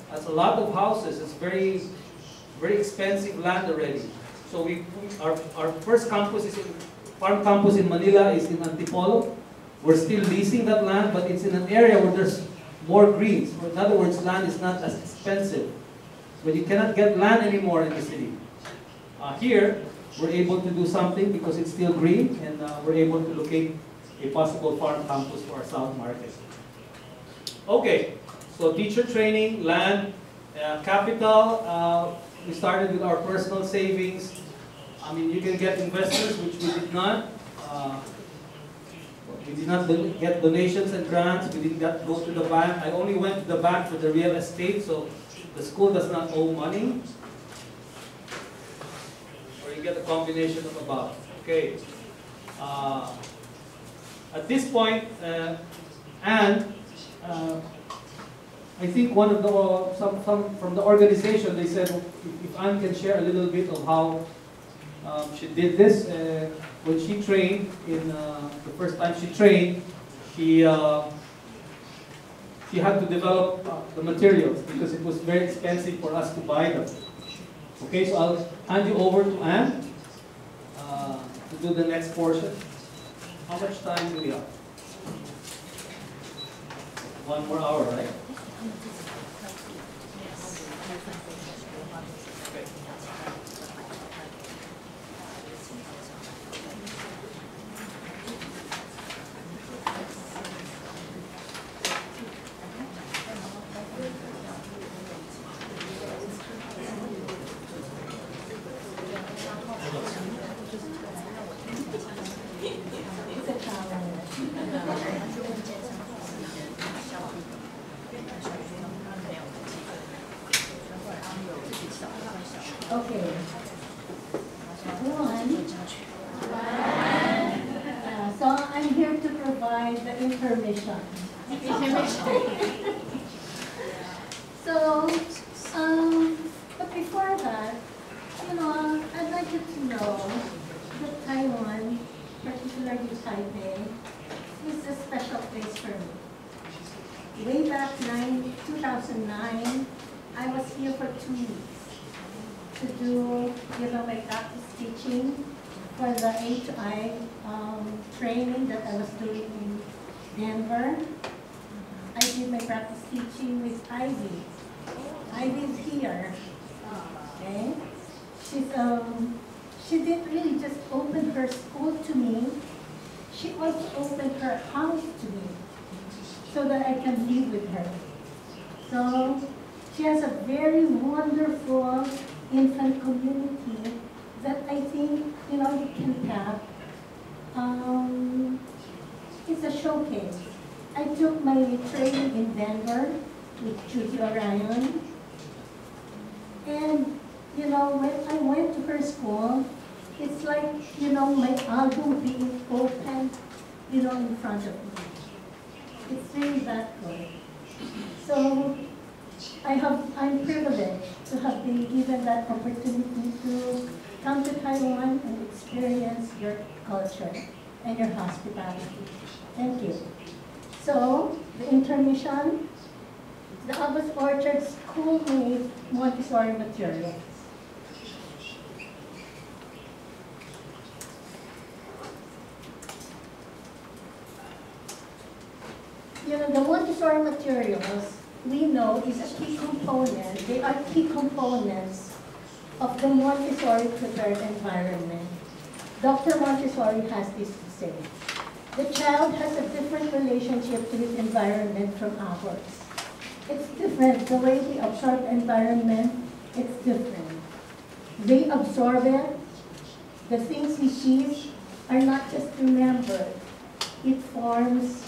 that's a lot of houses. It's very, very expensive land already. So our first campus is farm campus in Manila is in Antipolo. We're still leasing that land, but it's in an area where there's more greens. In other words, land is not as expensive. But you cannot get land anymore in the city. Here, we're able to do something because it's still green, and we're able to locate a possible farm campus for our South Market. Okay, so teacher training, land, capital. We started with our personal savings. I mean, you can get investors, which we did not. We did not get donations and grants. We did not go to the bank. I only went to the bank for the real estate, so the school does not owe money. Or you get a combination of above. Okay. At this point, I think one of the some from the organization, they said if Anne can share a little bit of how she did this when she trained in the first time she trained, she had to develop the materials because it was very expensive for us to buy them. Okay, so I'll hand you over to Anne to do the next portion. How much time do we have? 1 more hour, right? Okay. So I'm here to provide the information. So, but before that, I'd like you to know that Taiwan, particularly Taipei, is a special place for me. Way back 2009, I was here for 2 weeks to do, my practice teaching for the HI training that I was doing in Denver. I did my practice teaching with Ivy. Ivy's here. Okay, she didn't really just open her school to me. She also opened her house to me so that I can live with her. So she has a very wonderful infant community that I think, you can tap. It's a showcase I took my training in Denver with Judy Orion. And, you know, when I went to her school, it's like, you know, my album being opened, you know, in front of me. It's really that good. So I'm privileged to have been given that opportunity to come to Taiwan and experience your culture and your hospitality. Thank you. So, the intermission, the August Orchard school-made Montessori materials. You know, the Montessori materials, we know, is a key component. They are key components of the Montessori prepared environment. Dr. Montessori has this to say. The child has a different relationship to his environment from ours. It's different. The way we absorb environment, it's different. They absorb it. The things he sees are not just remembered. It forms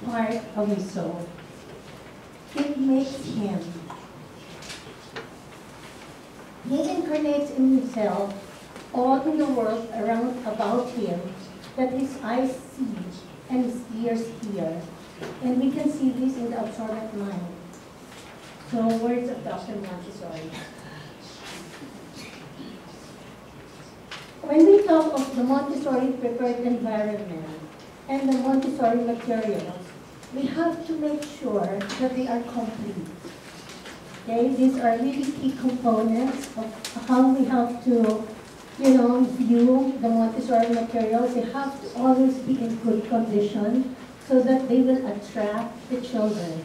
part of his soul. It makes him. He incarnates in himself all in the world around about him that his eyes see and his ears hear. And we can see this in the absorbent mind. So, words of Dr. Montessori. When we talk of the Montessori prepared environment and the Montessori materials, we have to make sure that they are complete. Okay, these are really key components of how we have to, you know, view the Montessori materials. They have to always be in good condition so that they will attract the children.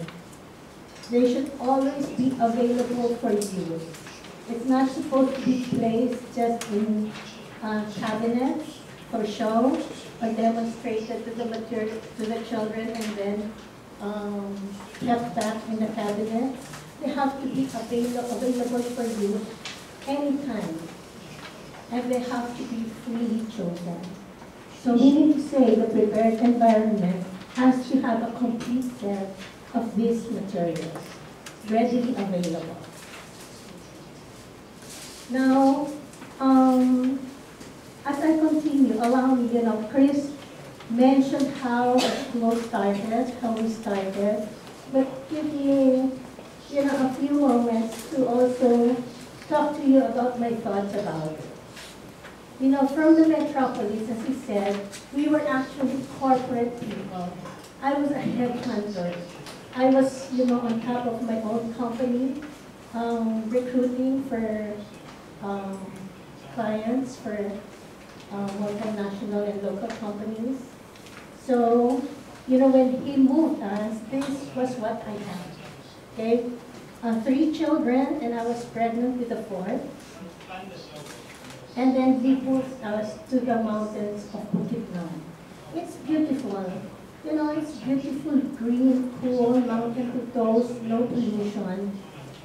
They should always be available for use. It's not supposed to be placed just in cabinets for show or demonstrated to the material to the children and then kept back in the cabinet. They have to be available for use anytime, and they have to be freely chosen. So meaning to say the prepared environment has to have a complete set of these materials readily available. Now, as I continue, allow me, you know, Chris mentioned how the school started, how we started, but give me, you know, a few moments to also talk to you about my thoughts about it. You know, from the metropolis, as he said, we were actually corporate people. I was a headhunter. I was, you know, on top of my own company, recruiting for clients for multinational and local companies. So, you know, when he moved us, this was what I had. Okay, 3 children, and I was pregnant with the 4th. And then he moved us to the mountains of Bukidnon. It's beautiful. You know, it's beautiful, green, cool, mountain plateaus, no pollution.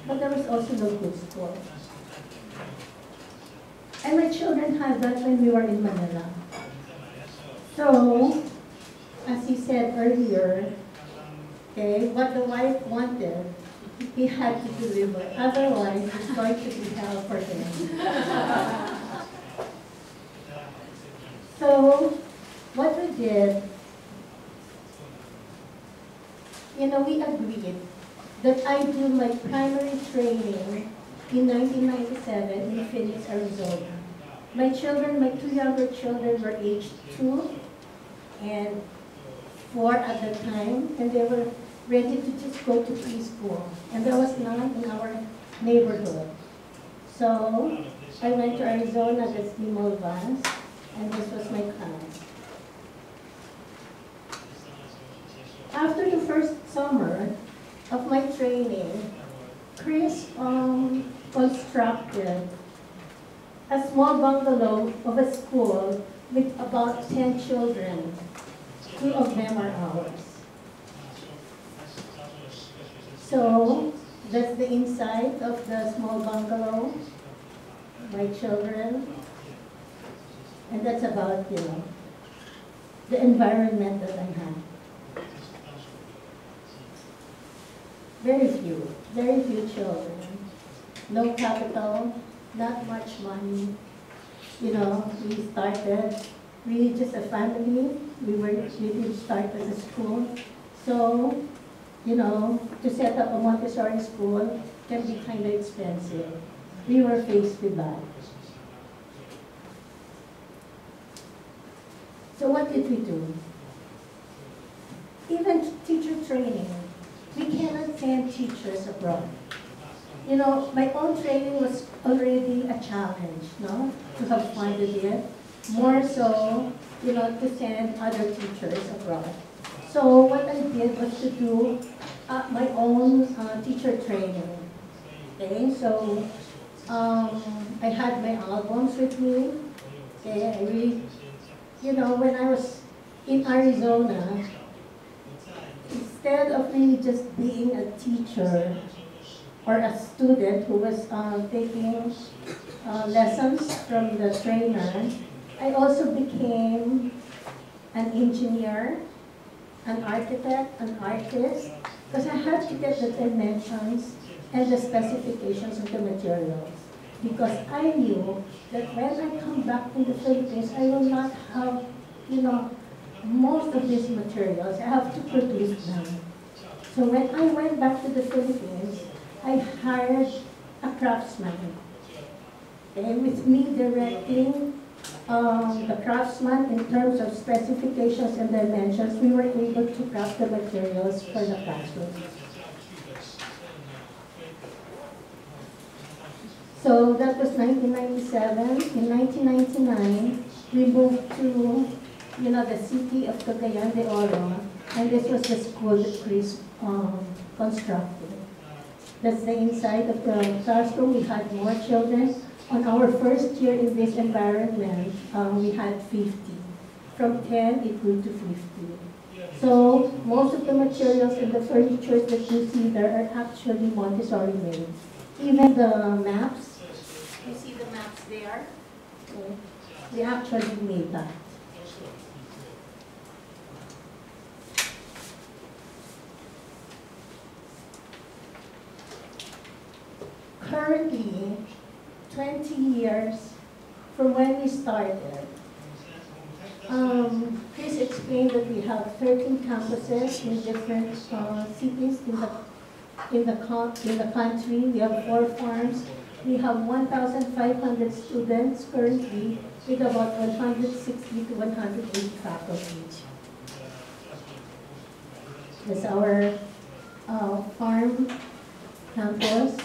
But there was also no good school. And my children had that when we were in Manila. So, as he said earlier, okay, what the wife wanted, he had to deliver. Otherwise, it's going to be hell for him. So, what we did, you know, we agreed that I do my primary training in 1997 in Phoenix, Arizona. My children, my 2 younger children were aged 2 and 4 at the time, and they were ready to just go to preschool. And there was none in our neighborhood. So I went to Arizona, that's Nimol Vance, and this was my class. After the first summer of my training, Chris constructed a small bungalow of a school with about 10 children. 2 of them are ours. So that's the inside of the small bungalow, my children. And that's about, you know, the environment that I have. very few children. No capital, not much money. You know, we started really just a family. We didn't start as a school. So, you know, to set up a Montessori school can be kind of expensive. We were faced with that. So what did we do? Even teacher training. We cannot send teachers abroad. You know, my own training was already a challenge, no? To have funded it. More so, you know, to send other teachers abroad. So what I did was to do my own teacher training. Okay, so I had my albums with me. Okay, I really, you know, when I was in Arizona, instead of really just being a teacher or a student who was taking lessons from the trainer, I also became an engineer, an architect, an artist, because I had to get the dimensions and the specifications of the materials. Because I knew that when I come back to the Philippines, I will not have, you know, most of these materials. I have to produce them. So when I went back to the Philippines, I hired a craftsman. Okay, with me directing the craftsman in terms of specifications and dimensions, we were able to craft the materials for the classroom. So that was 1997. In 1999, we moved to, you know, the city of Cagayan de Oro, and this was the school that Chris constructed. That's the inside of the classroom. We had more children. On our first year in this environment, we had 50. From 10, it grew to 50. So most of the materials and the furniture that you see there are actually Montessori made. Even the maps, you see the maps there? Okay. We actually made that. Currently, 20 years from when we started, Chris explained that we have 13 campuses in different cities in the country. We have 4 farms. We have 1,500 students currently, with about 160 to 180 faculty. That's our farm campus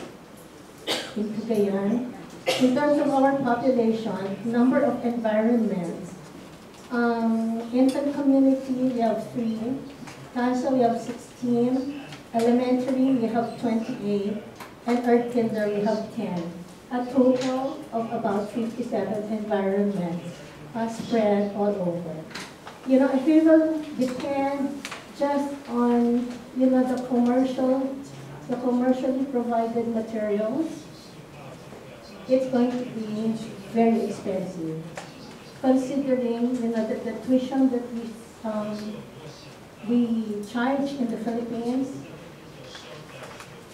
in Cagayan. In terms of our population, number of environments, infant community, we have 3. Cancer, we have 16. Elementary, we have 28. And our kinder, we have 10. A total of about 57 environments spread all over. You know, if we will depend just on, you know, the commercially provided materials, it's going to be very expensive. Considering, you know, the tuition that we charge in the Philippines,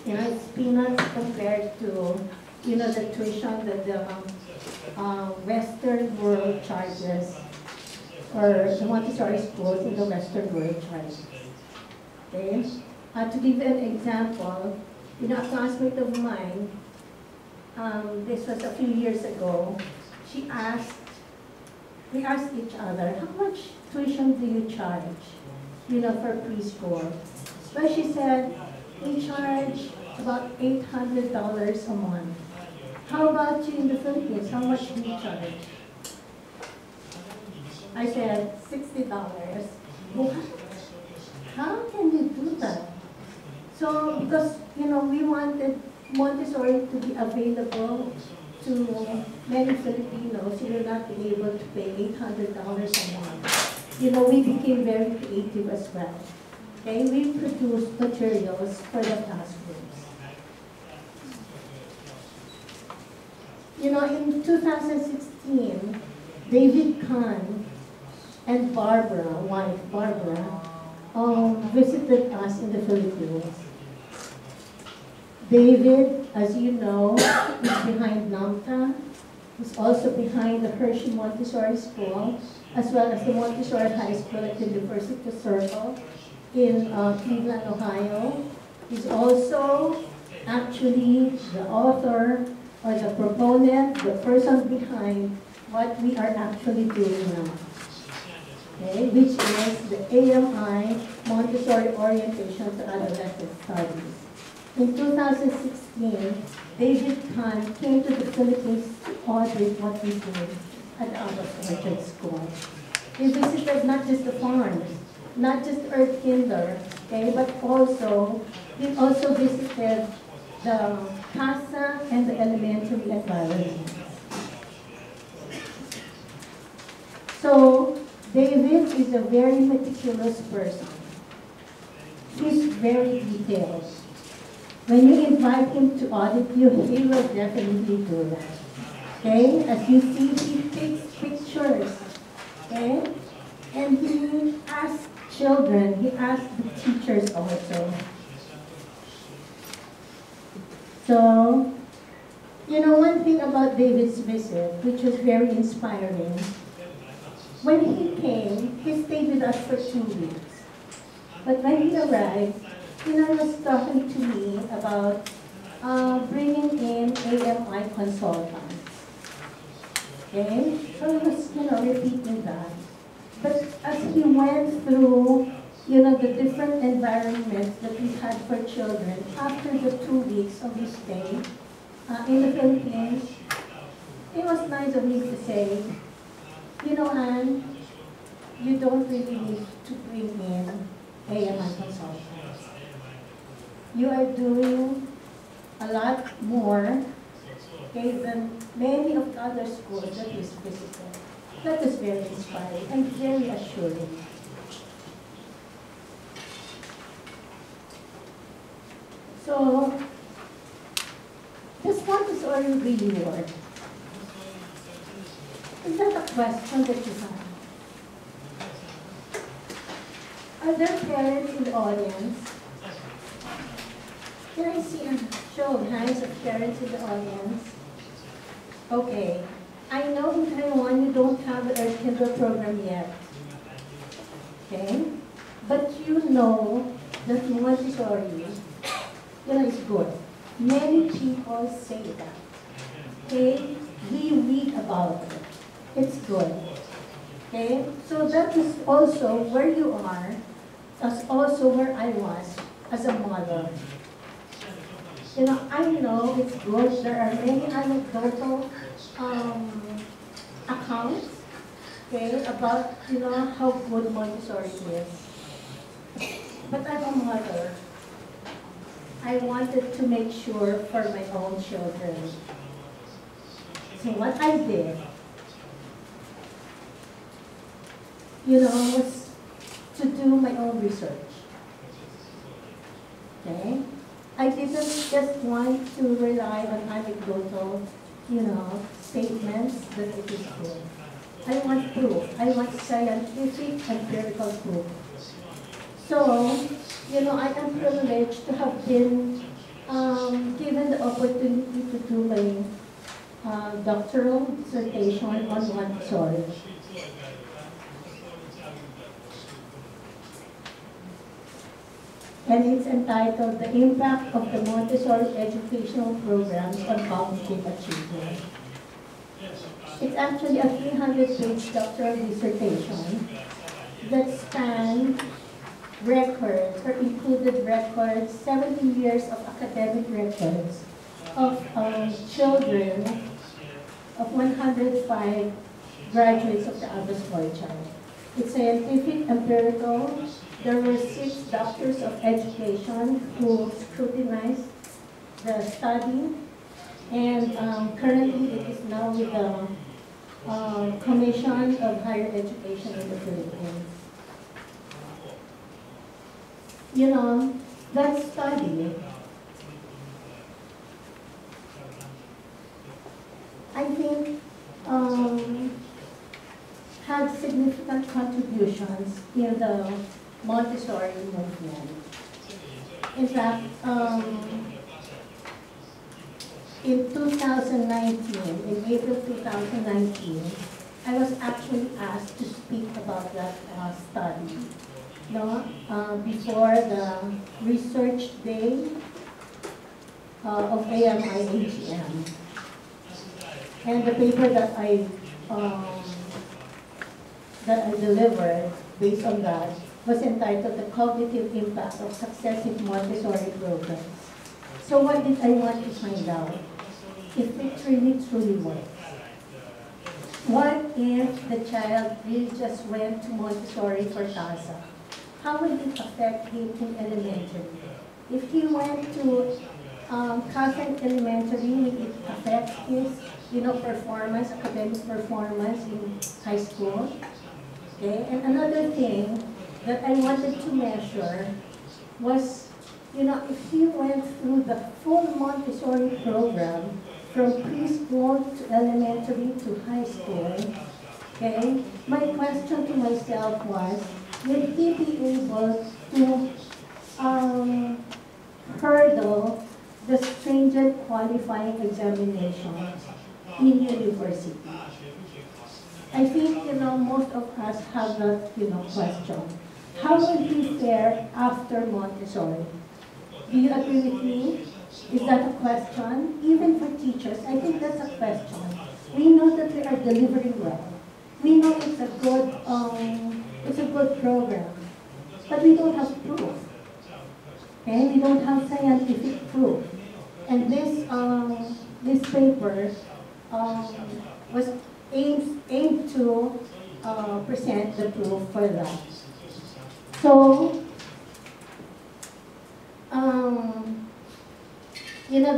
you know, it's peanuts compared to, you know, the tuition that the Western world charges, or the Montessori schools in the Western world charges. Okay? To give you an example, you know, a classmate of mine, this was a few years ago, we asked each other, how much tuition do you charge, you know, for preschool? Well, she said, we charge about $800 a month. How about you in the Philippines? How much do you charge? I said, $60. What? How can you do that? So, because, you know, we wanted Montessori to be available to many Filipinos who will not be able to pay $800 a month. You know, we became very creative as well. Okay, we produced materials for the classrooms. You know, in 2016, David Kahn and wife Barbara, visited us in the Philippines. David, as you know, is behind NAMTA. He's also behind the Hershey Montessori School, as well as the Montessori High School at University Circle in Cleveland, Ohio. He's also actually the author or the proponent, the person behind what we are actually doing now. Okay, which is the AMI, Montessori Orientation to Adolescent Studies. In 2016, David Kahn came to the Philippines to audit what we do at Abbas Orchard School. He visited not just the farms, not just Earth Kinder, okay, but he also visited the CASA and the elementary environments. So, David is a very meticulous person. He's very detailed. When you invite him to audit you, he will definitely do that. Okay? As you see, he takes pictures. Okay? And he asks children, he asks the teachers also. So, you know, one thing about David's visit, which was very inspiring, when he came, he stayed with us for 2 weeks. But when he arrived, he was talking to me about bringing in AMI consultants. Okay? So he was, repeating that. But as he went through, the different environments that we had for children, after the 2 weeks of his stay in the Philippines, it was nice of him to say, Anne, you don't really need to bring in AMI consultants. You are doing a lot more, okay, than many of the other schools that he's visited. That was very inspiring and very assuring. So, does Montessori really work? Is that a question that you have? Are there parents in the audience? Can I see a show of hands of parents in the audience? Okay. I know in Taiwan you don't have the Earth Kinder program yet. Okay? But you know that Montessori, is good. Many people say that. Okay? We read about it. It's good. Okay? So that is also where you are. That's also where I was as a mother. I know it's good. There are many anecdotal accounts, okay, about, how good Montessori is. But I'm a mother. I wanted to make sure for my own children. So what I did, was to do my own research. Okay? I didn't just want to rely on anecdotal, statements that it is good. I want proof. I want scientific, empirical proof. So, I am privileged to have been given the opportunity to do my doctoral dissertation on Montessori. And it's entitled The Impact of the Montessori Educational Programs on Cognitive Achievement. It's actually a 300-page doctoral dissertation that spanned records, or included records, 70 years of academic records of children, of 105 graduates of the Abbas Orchard. It's scientific, empirical. There were 6 doctors of education who scrutinized the study, and currently it is now with the Commission of Higher Education in the Philippines. That study, I think, had significant contributions in the Montessori movement. In fact, in 2019, in April 2019, I was actually asked to speak about that study, no, before the research day of AMI-AGM. And the paper that I delivered based on that was entitled The Cognitive Impact of Successive Montessori Programs. So what did I want to find out? If it really truly works. What if the child really just went to Montessori for CASA? How will it affect him in elementary? If he went to CASA in elementary, will it affect his performance, academic performance in high school? Okay, and another thing that I wanted to measure was, if he went through the full Montessori program from preschool to elementary to high school, okay, my question to myself was, will he be able to hurdle the stringent qualifying examinations in university? I think, most of us have that, question. How will he fare after Montessori? Do you agree with me? Is that a question? Even for teachers, I think that's a question. We know that they are delivering well. We know it's a good program, but we don't have proof. Okay, we don't have scientific proof. And this paper was aimed to present the proof for that. So,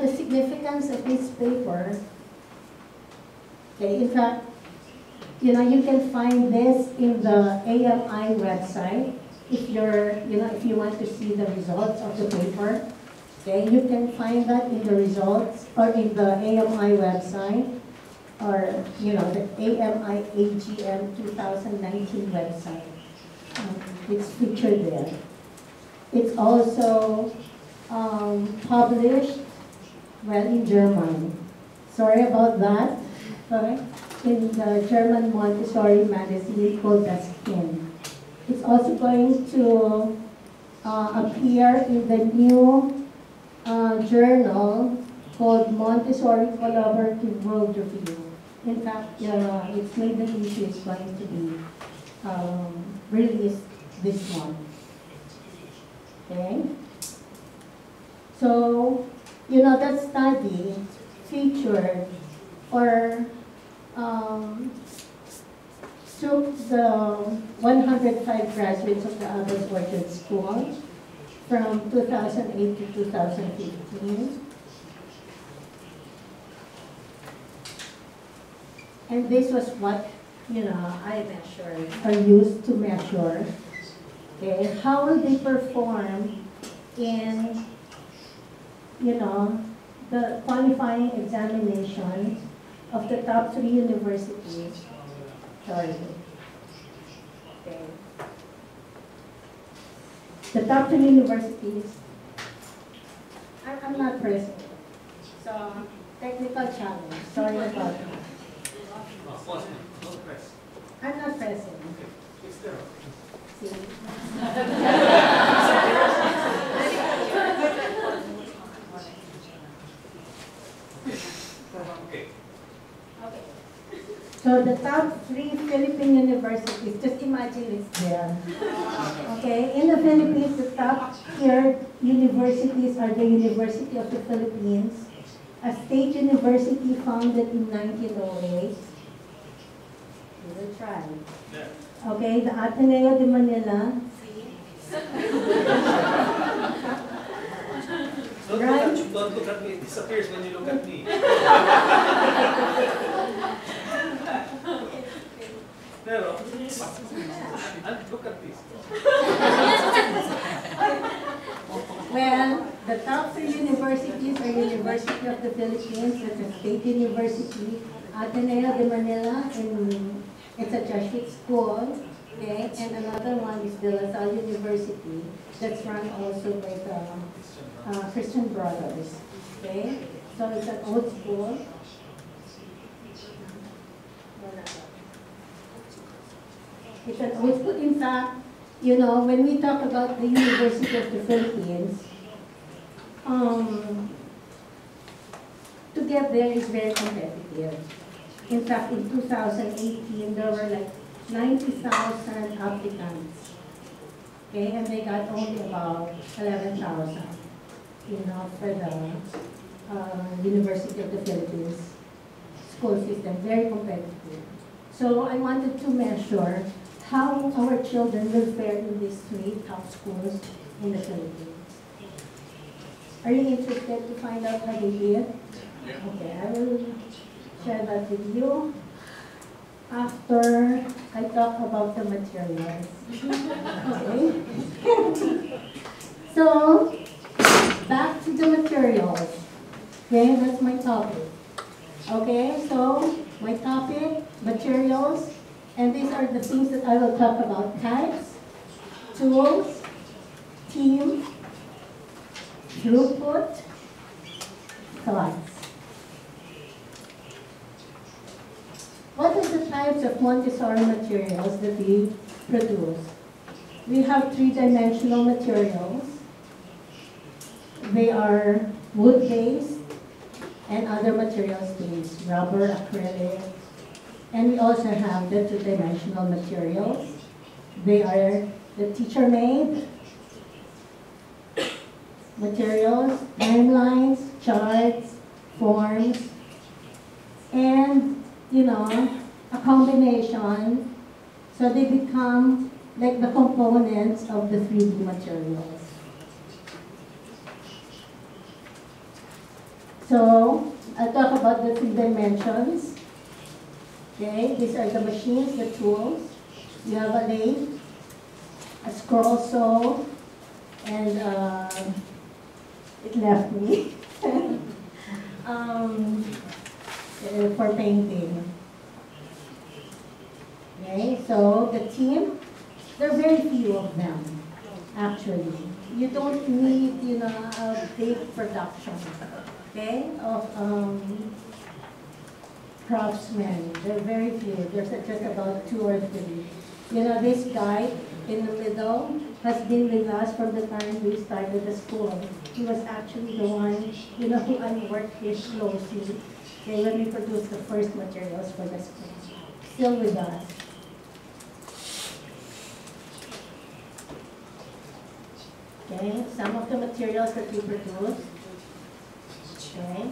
the significance of this paper, okay, in fact, you can find this in the AMI website if you want to see the results of the paper. Okay, you can find that in the results or in the AMI website or, the AMI AGM 2019 website. It's featured there. It's also published, in German. Sorry about that. Right? In the German Montessori magazine called Das Kind. It's also going to appear in the new journal called Montessori Collaborative World Review. In fact, its maiden issue is going to be released this month. Okay? So, that study featured or took the 105 graduates of the Abbas Orchard School from 2008 to 2015. And this was what, I measured or used to measure. Okay, how will they perform in, the qualifying examination of the top 3 universities. Sorry. Okay. The top 3 universities. I'm not present. So, technical challenge. Sorry about that. I'm not present. It's there. See? Okay. So the top 3 Philippine universities, just imagine it's there. Okay, in the Philippines, the top tier universities are the University of the Philippines, a state university founded in 1908. We will try. Okay, the Ateneo de Manila. Don't look at me. It disappears when you look at me. Pero, look at this. Well, the top 3 universities are University of the Philippines, that's a state university, Ateneo de Manila, and it's a Jesuit school, okay, and another one is De La Salle University, that's run also by the Christian Brothers, okay. So it's an old school. It's an old school. In fact, you know, when we talk about the University of the Philippines, to get there is very competitive. In fact, in 2018, there were like 90,000 applicants. Okay, and they got only about 11,000, you know, for the University of the Philippines school system, very competitive. So I wanted to measure how our children will fare in these three top schools in the Philippines. Are you interested to find out how they did? Okay, I will share that with you after I talk about the materials. Okay? So, back to the materials. Okay, that's my topic. Okay, so my topic, materials, and these are the things that I will talk about: types, tools, team, throughput, class. What are the types of Montessori materials that we produce? We have three-dimensional materials. They are wood-based and other materials-based, rubber, acrylic, and we also have the two-dimensional materials. They are the teacher-made materials, timelines, charts, forms, and, you know, a combination, so they become like the components of the 3D materials. So, I'll talk about the 3 dimensions. Okay, these are the machines, the tools. You have a lathe, a scroll saw, and it left me. For painting. Okay, so the team, there are very few of them, actually. You don't need, you know, a big production, okay, of craftsmen. There are very few. There's just about 2 or 3. You know, this guy in the middle has been with us from the time we started the school. He was actually the one, you know, who I worked with closely. Okay, when we produced the first materials for the school. Still with us. Okay, some of the materials that we produce. Okay.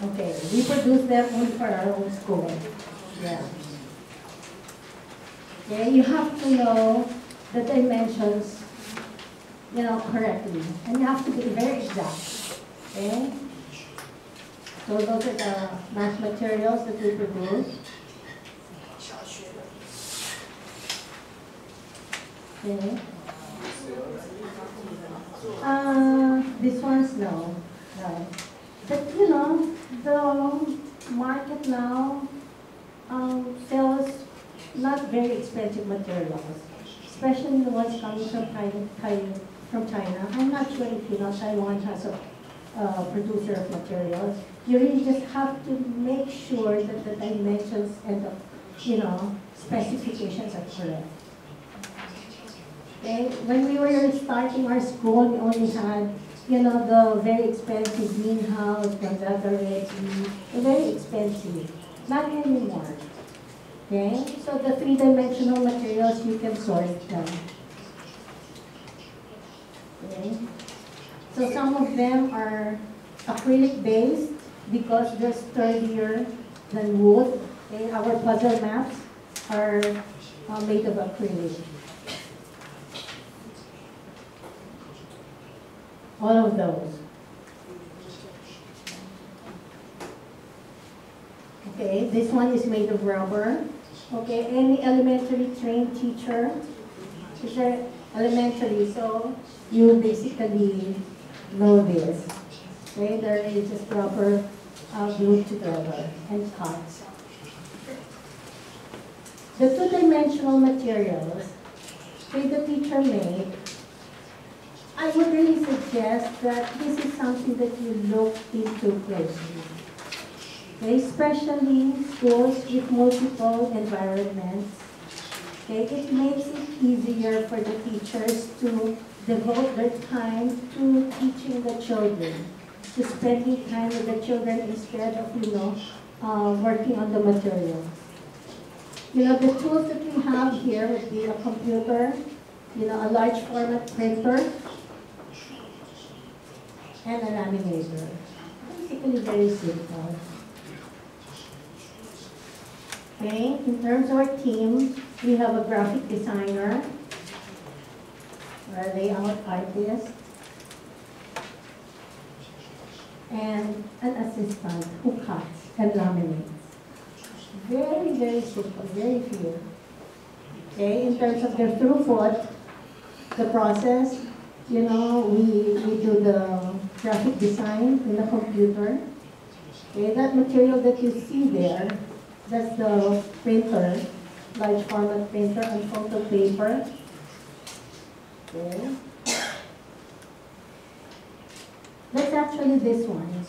Okay, we produce them only for our own school. Yeah. Okay, you have to know the dimensions, you know, correctly. And you have to be very exact. Okay? So those are the math materials that we produce. Okay. This one's no. No. But you know, the market now sells not very expensive materials, especially the ones coming from China. I'm not sure if you know Taiwan has a producer of materials. You really just have to make sure that the dimensions and the, you know, specifications are correct. Okay? When we were starting our school, we only had, you know, the very expensive greenhouse, Gonzaga Red, very expensive. Not anymore. Okay? So the 3-dimensional materials, you can source them. Okay? So some of them are acrylic based because they're sturdier than wood. Okay? Our puzzle maps are made of acrylic. All of those. Okay, this one is made of rubber. Okay, any elementary trained teacher, these are elementary, so you basically know this. Okay, there is just rubber glued together and cut. The two-dimensional materials that the teacher made, I would really suggest that this is something that you look into closely. Okay, especially schools with multiple environments. Okay, it makes it easier for the teachers to devote their time to teaching the children, to spending time with the children instead of, working on the materials. The tools that we have here would be a computer, a large format printer, and a laminator. Basically very simple. Okay, in terms of our team, we have a graphic designer, or a layout artist, and an assistant who cuts and laminates. Very, very simple, very few. Okay, in terms of their throughput, the process, we do the graphic design in the computer. Okay, that material that you see there, that's the printer, large format printer and photo paper. Okay. That's actually this one.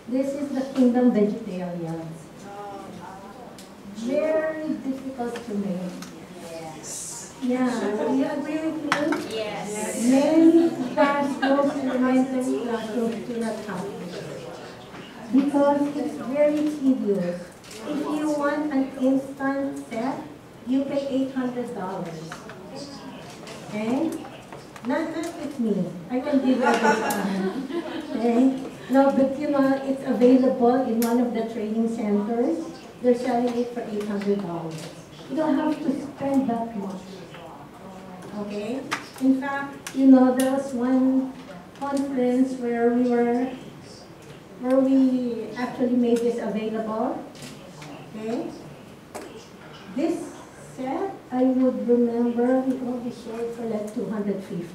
This is the Kingdom Vegetarians. Very difficult to make. Yes. Yeah, do you agree with me? Yes. Many classrooms, elementary classrooms do not have it. Because it's very tedious. If you want an instant set, you pay $800. Okay? Not with me. I can give you a discount. Okay? No, but it's available in one of the training centers. They're selling it for $800. You don't have to spend that much. Okay? In fact, there was one conference where we actually made this available. Okay? This set, I would remember, we only sold for like $250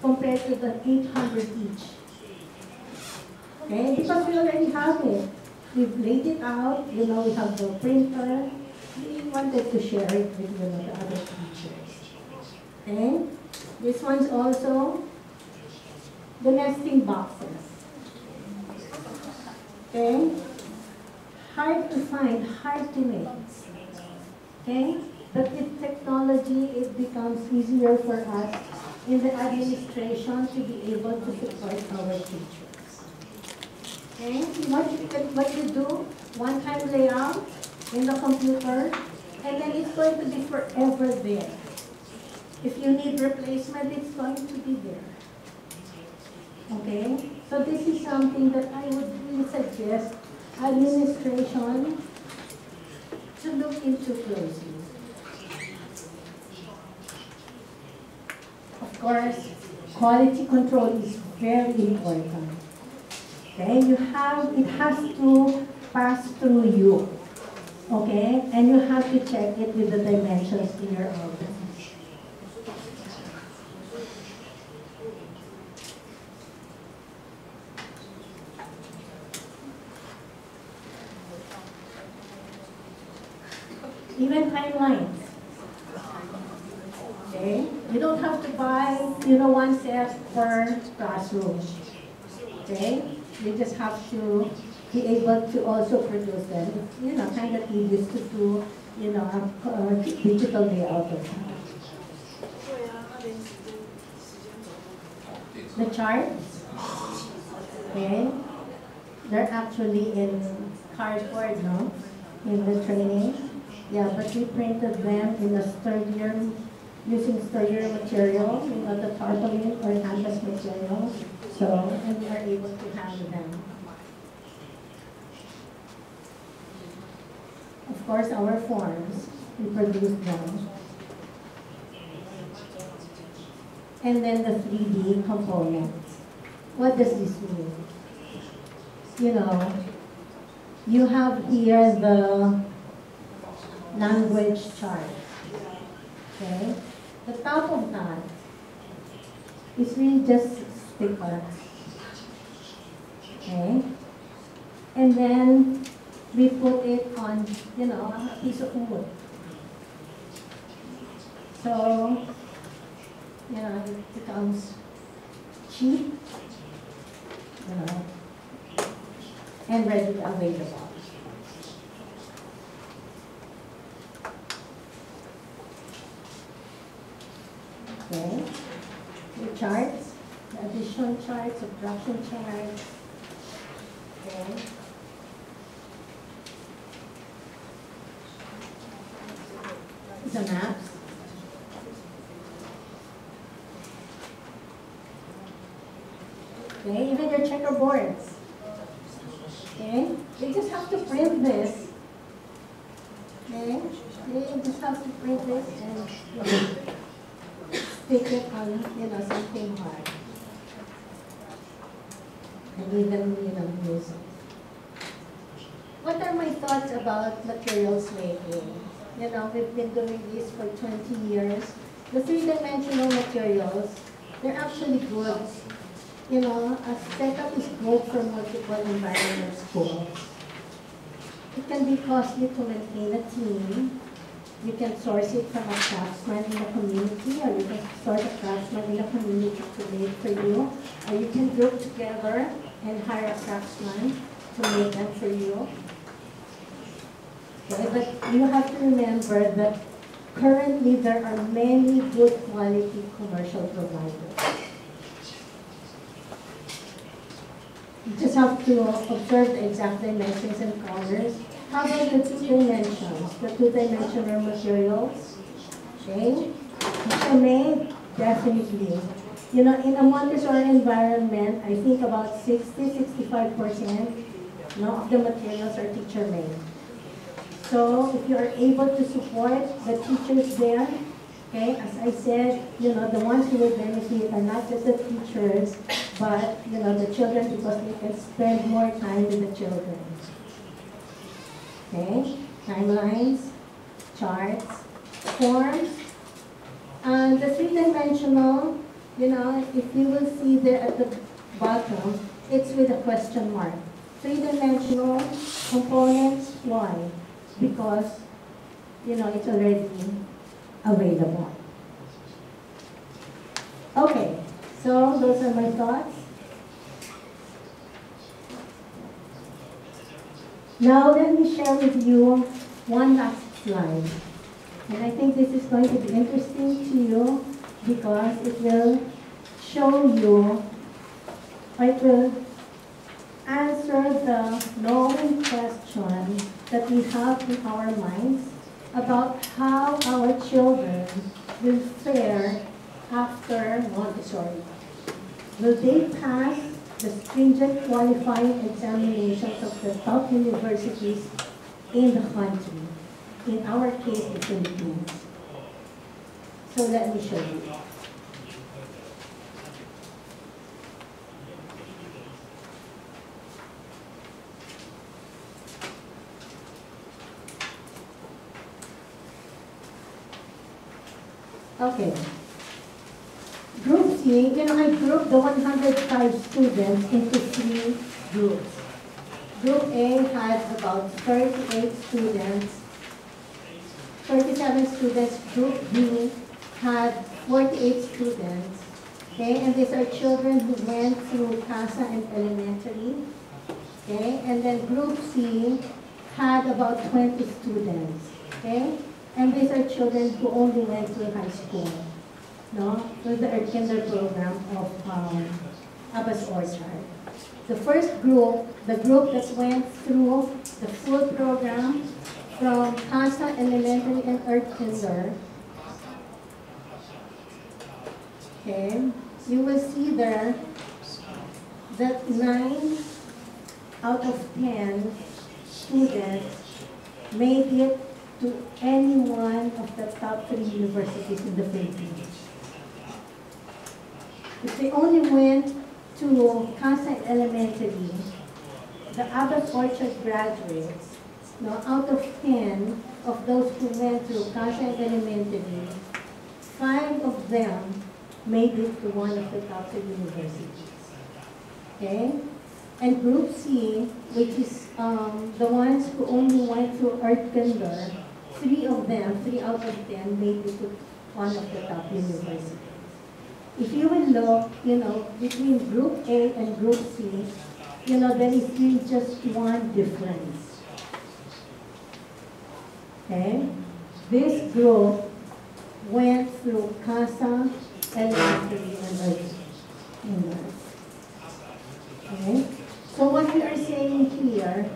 compared to the $800 each. Okay? Because we already have it. We've laid it out, we have the printer. We wanted to share it with the other teachers. Okay? This one's also the nesting boxes. Okay? Hard to find, hard to make. Okay? But with technology, it becomes easier for us in the administration to be able to support our teachers. Okay? What you do, one-time layout in the computer, and then it's going to be forever there. If you need replacement, it's going to be there. Okay? So this is something that I would really suggest administration to look into closely. Of course, quality control is very important. Okay? It has to pass through you. Okay? And you have to check it with the dimensions in your organ. Even timelines. Okay? You don't have to buy, one set per classroom. Okay? You just have to be able to also produce them. It's, kind of tedious to do, digital layout of that. The charts, okay? They're actually in cardboard, no? In the training. Yeah, but we printed them in a sturdier, using sturdier material, the tarpaulin or canvas material. So, and we are able to handle them. Of course, our forms, we produce them. And then the 3D components. What does this mean? You have here the language chart. Okay? The top of that is really just stickers. Okay? and then we put it on, you know, a piece of wood. So, you know, it becomes cheap, you know, and readily available. Okay, the charts, the addition chart, subtraction chart. Okay. The maps. Okay, even your checkerboards. Okay, you just have to print this. Okay, you just have to print this and stick it on, you know, something hard. And even, you know, use it. What are my thoughts about materials making? You know, we've been doing this for 20 years. The three-dimensional materials, they're actually good. You know, a setup is good for multiple environment schools. It can be costly to maintain a team. You can source it from a craftsman in the community, or you can source a craftsman in the community to make for you, or you can group together and hire a craftsman to make them for you. Okay, but you have to remember that currently there are many good quality commercial providers. You just have to observe the exact dimensions and colors. How about the two dimensions, the two-dimensional materials? Okay, teacher-made, definitely. You know, in a Montessori environment, I think about 60–65% of the materials are teacher-made. So if you are able to support the teachers there, okay, as I said, you know, the ones who will benefit are not just the teachers, but, you know, the children, because they can spend more time with the children. Okay, timelines, charts, forms, and the three-dimensional, you know, if you will see there at the bottom, it's with a question mark. Three-dimensional components, why? Because, you know, it's already available. Okay, so those are my thoughts. Now let me share with you one last slide. And I think this is going to be interesting to you because it will show you, or it will answer the knowing question that we have in our minds about how our children will fare after Montessori. Will they pass the stringent qualifying examinations of the top universities in the country? In our case, the Philippines. So let me show you. Okay. Group C, you know, I grouped the 105 students into 3 groups. Group A had about 38 students, 37 students. Group B had 48 students. Okay, and these are children who went through CASA and elementary. Okay, and then Group C had about 20 students. Okay, and these are children who only went through high school. No, through the kinder program of Abbas Orchard. The first group, the group that went through the full program from CASA Elementary and Earth Kinder. Okay, you will see there that 9 out of 10 students made it to any one of the top 3 universities in the Philippines. If they only went to CASA Elementary, the Abbas Orchard graduates, now out of 10 of those who went through CASA Elementary, 5 of them made it to one of the top 3 universities. Okay? And Group C, which is the ones who only went through Earth Kinder, 3 of them, 3 out of 10, made it to one of the top universities. If you will look, between Group A and Group C, there is really just one difference. Okay? This group went through CASA, elementary, and Earth Kinder. Okay? So what we are saying here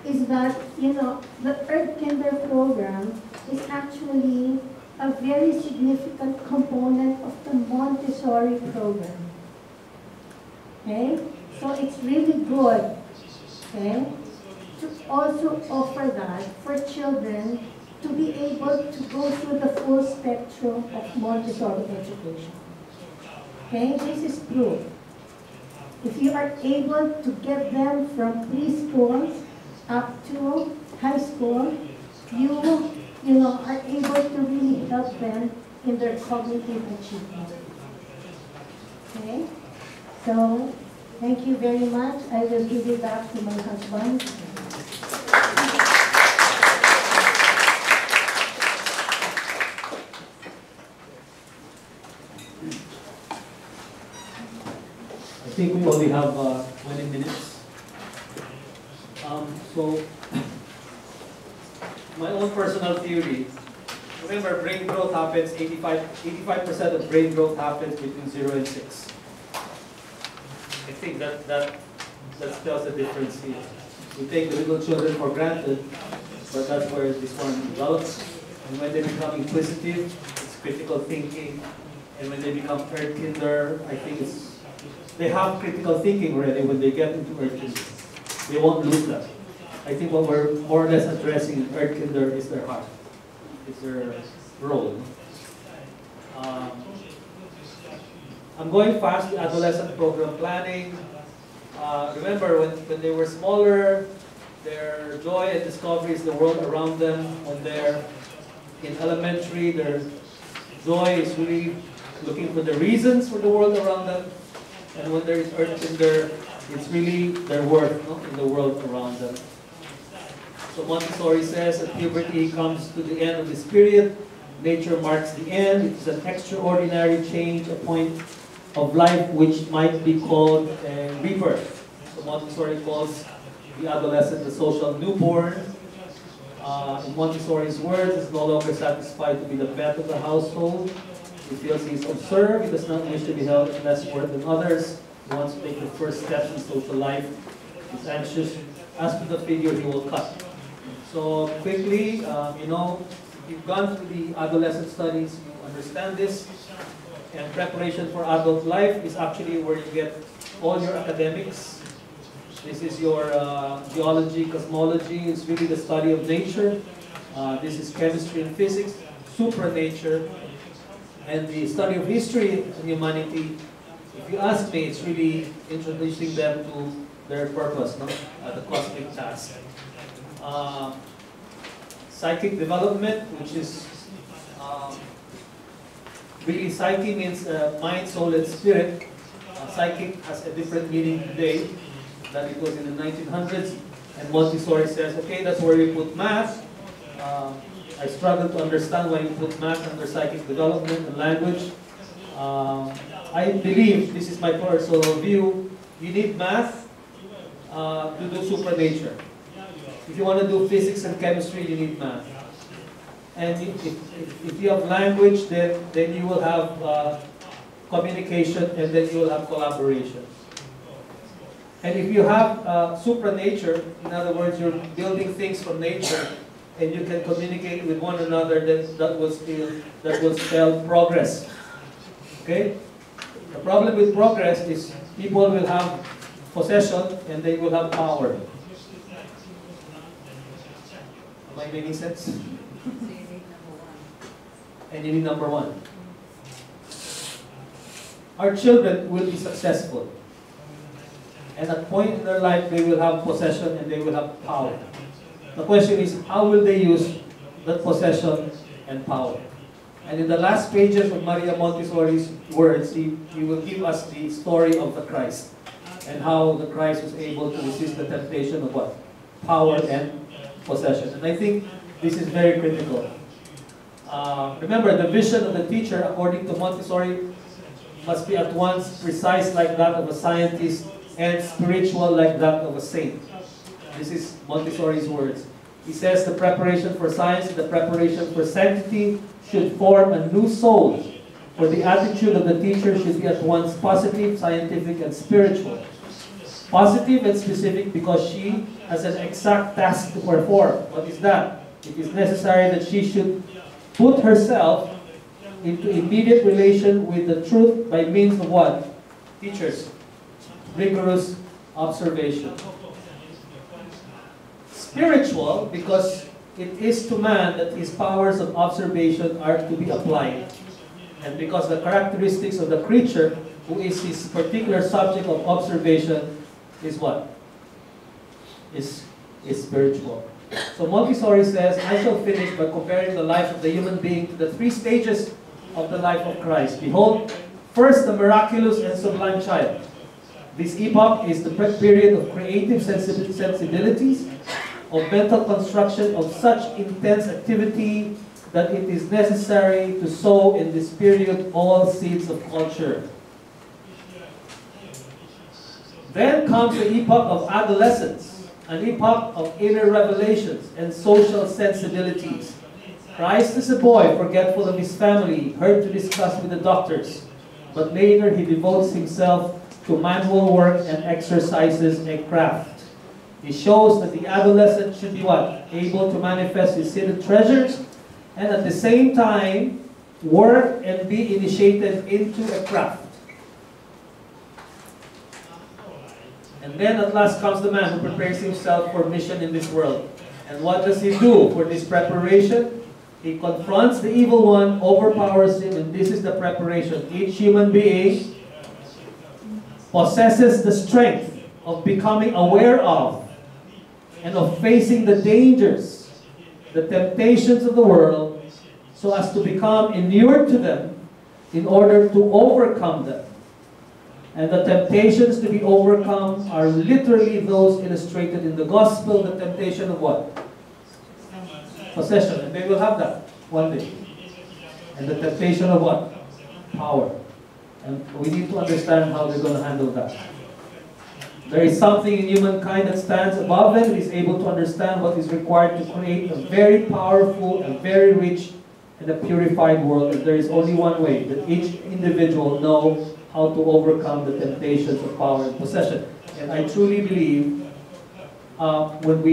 is that, the Earth Kinder program is actually a very significant component of the Montessori program. Okay? So it's really good, okay, to also offer that for children to be able to go through the full spectrum of Montessori education. Okay? This is proof. If you are able to get them from preschool up to high school, you are able to really help them in their cognitive achievement. Okay? So, thank you very much. I will give it back to my husband. I think we only have 20 minutes. So, my own personal theory. Remember, brain growth happens, 85% of brain growth happens between 0 and 6. I think that tells the difference here. We take the little children for granted, but that's where this one develops. And when they become inquisitive, it's critical thinking. And when they become Earth Kinder, I think they have critical thinking already when they get into Earth Kinder. They won't lose that. I think what we're more or less addressing in Earth Kinder is their heart. It's their role. I'm going fast to adolescent program planning. Remember, when they were smaller, their joy and discovery is the world around them. When they're in elementary, their joy is really looking for the reasons for the world around them. And when they're in Earth Kinder, it's really their worth in the world around them. So Montessori says that puberty comes to the end of this period. Nature marks the end. It is an extraordinary change, a point of life which might be called a rebirth. So Montessori calls the adolescent the social newborn. In Montessori's words, is no longer satisfied to be the pet of the household. He feels he is observed. He does not wish to be held in less worth than others. He wants to take the first steps in social life. He's anxious. As to the figure he will cut. So quickly, if you've gone through the adolescent studies, you understand this. And preparation for adult life is actually where you get all your academics. This is your geology, cosmology. It's really the study of nature. This is chemistry and physics, supranature. And the study of history and humanity, if you ask me, it's really introducing them to their purpose, the cosmic task. Psychic development, which is really psyche means mind, soul, and spirit. Psychic has a different meaning today than it was in the 1900s. And Montessori says, okay, that's where you put math. I struggle to understand why you put math under psychic development and language. I believe, this is my personal view, you need math to do supranature. If you want to do physics and chemistry, you need math. And if you have language, then you will have communication, and then you will have collaboration. And if you have supranature, in other words, you're building things from nature, and you can communicate with one another, then that will spell progress. Okay? The problem with progress is people will have possession and they will have power. Am I making sense? And you need number one. Our children will be successful. And at a point in their life, they will have possession and they will have power. The question is, how will they use that possession and power? And in the last pages of Maria Montessori's words, he will give us the story of the Christ. and how the Christ was able to resist the temptation of what? Power and possession. And I think this is very critical. Remember, the vision of the teacher, according to Montessori, must be at once precise like that of a scientist and spiritual like that of a saint. This is Montessori's words. He says the preparation for science and the preparation for sanctity should form a new soul, for the attitude of the teacher should be at once positive, scientific, and spiritual. Positive and specific because she has an exact task to perform. What is that? It is necessary that she should put herself into immediate relation with the truth by means of what? Teachers. Rigorous observation. Spiritual because it is to man that his powers of observation are to be applied. And because the characteristics of the creature, who is his particular subject of observation, is what? Is spiritual. So Montessori says, I shall finish by comparing the life of the human being to the three stages of the life of Christ. Behold, first the miraculous and sublime child. This epoch is the period of creative sensibilities, of mental construction, of such intense activity that it is necessary to sow in this period all seeds of culture. Then comes the epoch of adolescence, an epoch of inner revelations and social sensibilities. Christ is a boy, forgetful of his family, heard to discuss with the doctors, but later he devotes himself to manual work and exercises a craft. He shows that the adolescent should be what? Able to manifest his hidden treasures and at the same time work and be initiated into a craft. And then at last comes the man who prepares himself for mission in this world. And what does he do for this preparation? He confronts the evil one, overpowers him, and this is the preparation. Each human being possesses the strength of becoming aware of and of facing the dangers, the temptations of the world, so as to become inured to them in order to overcome them. And the temptations to be overcome are literally those illustrated in the gospel, the temptation of what? Possession. And they will have that one day. And the temptation of what? Power. And we need to understand how they're going to handle that. There is something in humankind that stands above them and is able to understand what is required to create a very powerful and very rich and a purified world. And there is only one way, that each individual knows how to overcome the temptations of power and possession. And I truly believe when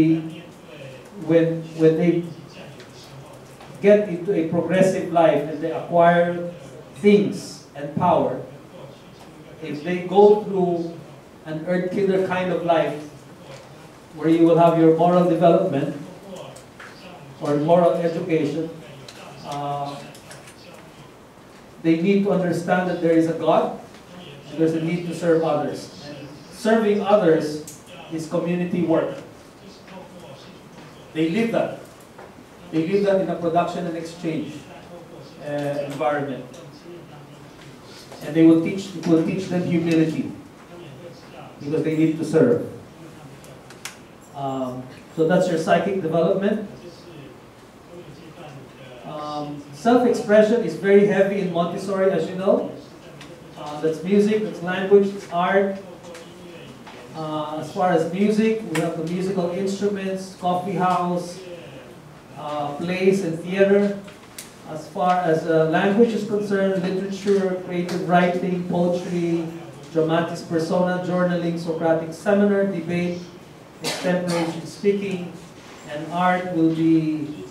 they get into a progressive life and they acquire things and power, if they go through an earth killer kind of life where you will have your moral development or moral education, they need to understand that there is a God and there's a need to serve others. And serving others is community work. They live that. They live that in a production and exchange environment. And it will teach them humility because they need to serve. So that's your psychic development. Self-expression is very heavy in Montessori, as you know. That's music, that's language, it's art. As far as music, we have the musical instruments, coffee house, plays and theater. As far as language is concerned, literature, creative writing, poetry, dramatis persona, journaling, Socratic seminar, debate, extemporation speaking, and art will be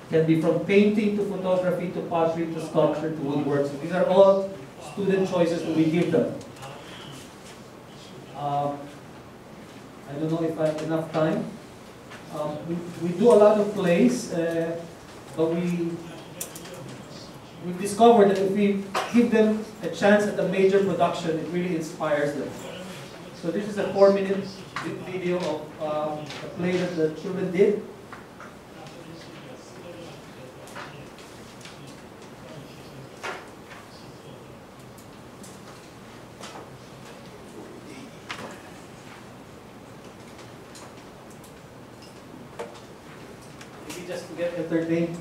can be from painting to photography to pottery to sculpture to woodwork. So these are all student choices that we give them. I don't know if I have enough time. We do a lot of plays, but we've discovered that if we give them a chance at a major production, it really inspires them. So this is a 4-minute video of a play that the children did. Maybe just to get entertained.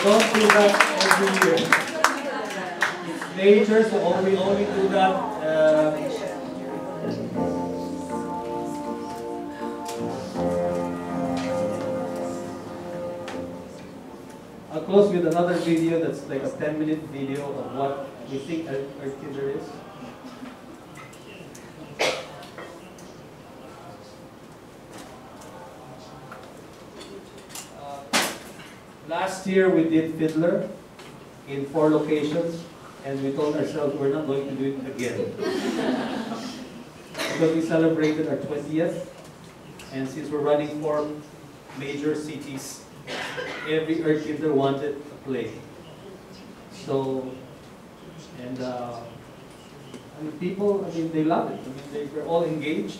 Don't do that every year. It's nature, so we only do that. I'll close with another video that's like a 10-minute video of what we think Earth Kinder is. Last year we did Fiddler in 4 locations, and we told ourselves we're not going to do it again. Because we celebrated our 20th, and since we're running 4 major cities every Earth Kinder wanted a play. So, and people, they love it. They're all engaged,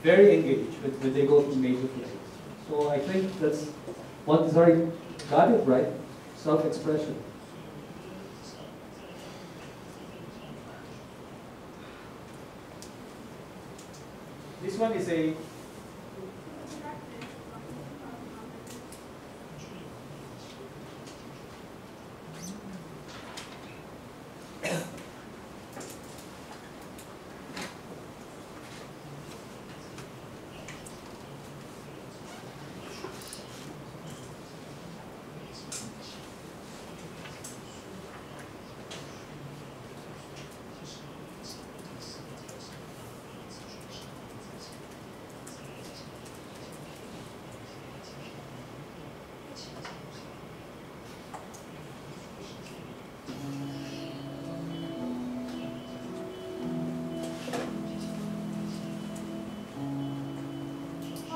very engaged when they go to major plays. So I think that's Montessori got it right, self-expression. This one is a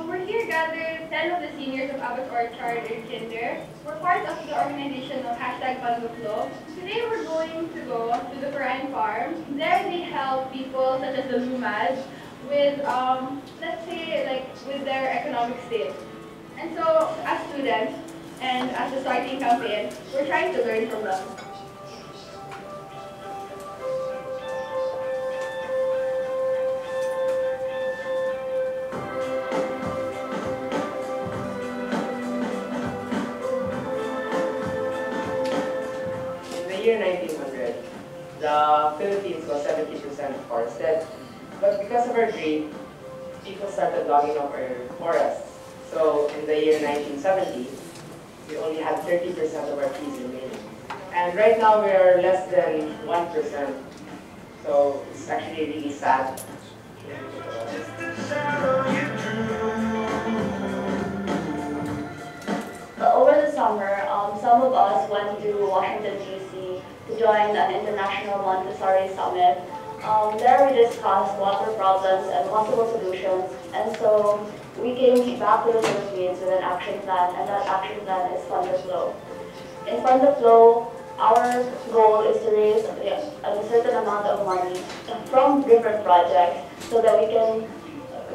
We're here gathered, 10 of the seniors of Abbott Orchard in Kinder. We're part of the organization of #FundTheFlow. Today we're going to go to the Perrine Farm. There they help people such as the Lumads with, let's say, with their economic state. And so, as students and as the starting campaign, we're trying to learn from them. Year 1900, the Philippines was 70% forested, but because of our greed, people started logging up our forests. So in the year 1970, we only had 30% of our trees remaining. And right now we are less than 1%. So it's actually really sad. But over the summer, some of us went to Washington, D.C. to join an international Montessori summit. There we discussed water problems and possible solutions. And so we came back to the Philippines with an action plan, and that action plan is Fund the Flow. In Fund the Flow, our goal is to raise a certain amount of money from different projects so that we can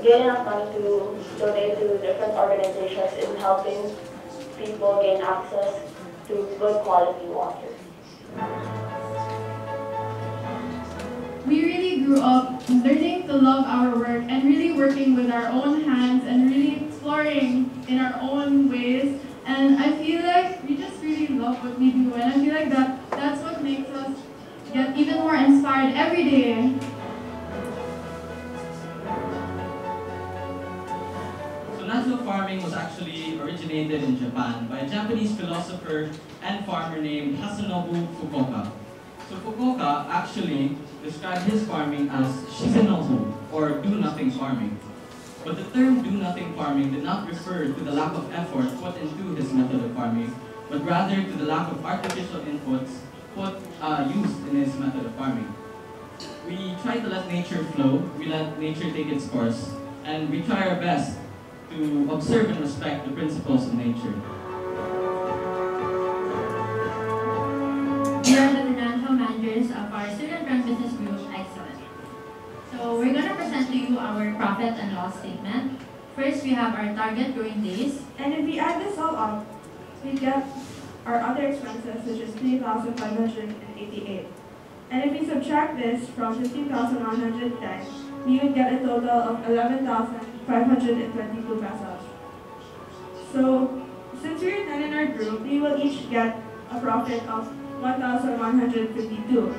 gain enough money to donate to different organizations in helping people gain access to good quality water. We really grew up learning to love our work and really working with our own hands and really exploring in our own ways. And I feel like we just really love what we do, and I feel like that's what makes us get even more inspired every day. Natural farming was actually originated in Japan by a Japanese philosopher and farmer named Hasenabu Fukuoka. So Fukuoka actually described his farming as shizenobu, or do-nothing farming. But the term do-nothing farming did not refer to the lack of effort put into his method of farming, but rather to the lack of artificial inputs used in his method of farming. We try to let nature flow, we let nature take its course, and we try our best to observe and respect the principles of nature. We are the financial managers of our student-run business group, Excellent. So we're going to present to you our profit and loss statement. First, we have our target growing days. And if we add this all up, we get our other expenses, which is 3,588. And if we subtract this from 15,110, we would get a total of 11,522 pesos. So, since we're 10 in our group, we will each get a profit of 1,152.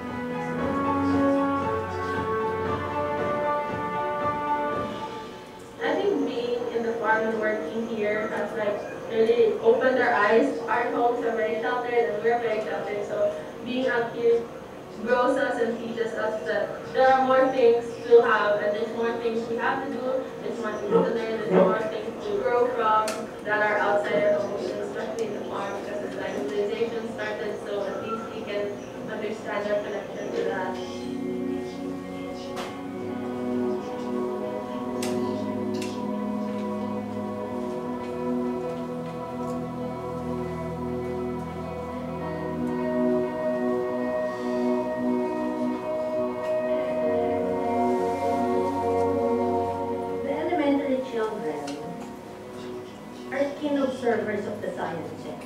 I think being in the farm and working here has really opened our eyes. Our homes are very sheltered and we're very sheltered. So being out here grows us and teaches us that there are more things to have and there's more things we have to do, there's more things to learn, there's more things to grow from that are outside our homes, especially in the farm because as civilization started, so at least we can understand our connection to that. universe of the sciences,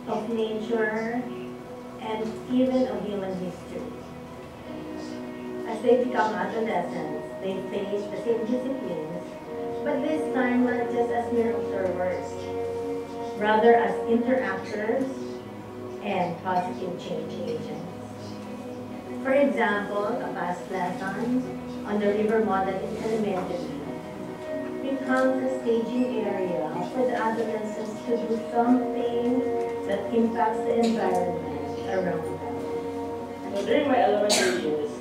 of nature, and even of human history. As they become adolescents, they face the same disciplines, but this time not just as mere observers, rather as interactors and positive change agents. For example, a past lesson on the river model in elementary becomes a staging area for the adolescents to do something that impacts the environment around them. So during my elementary years,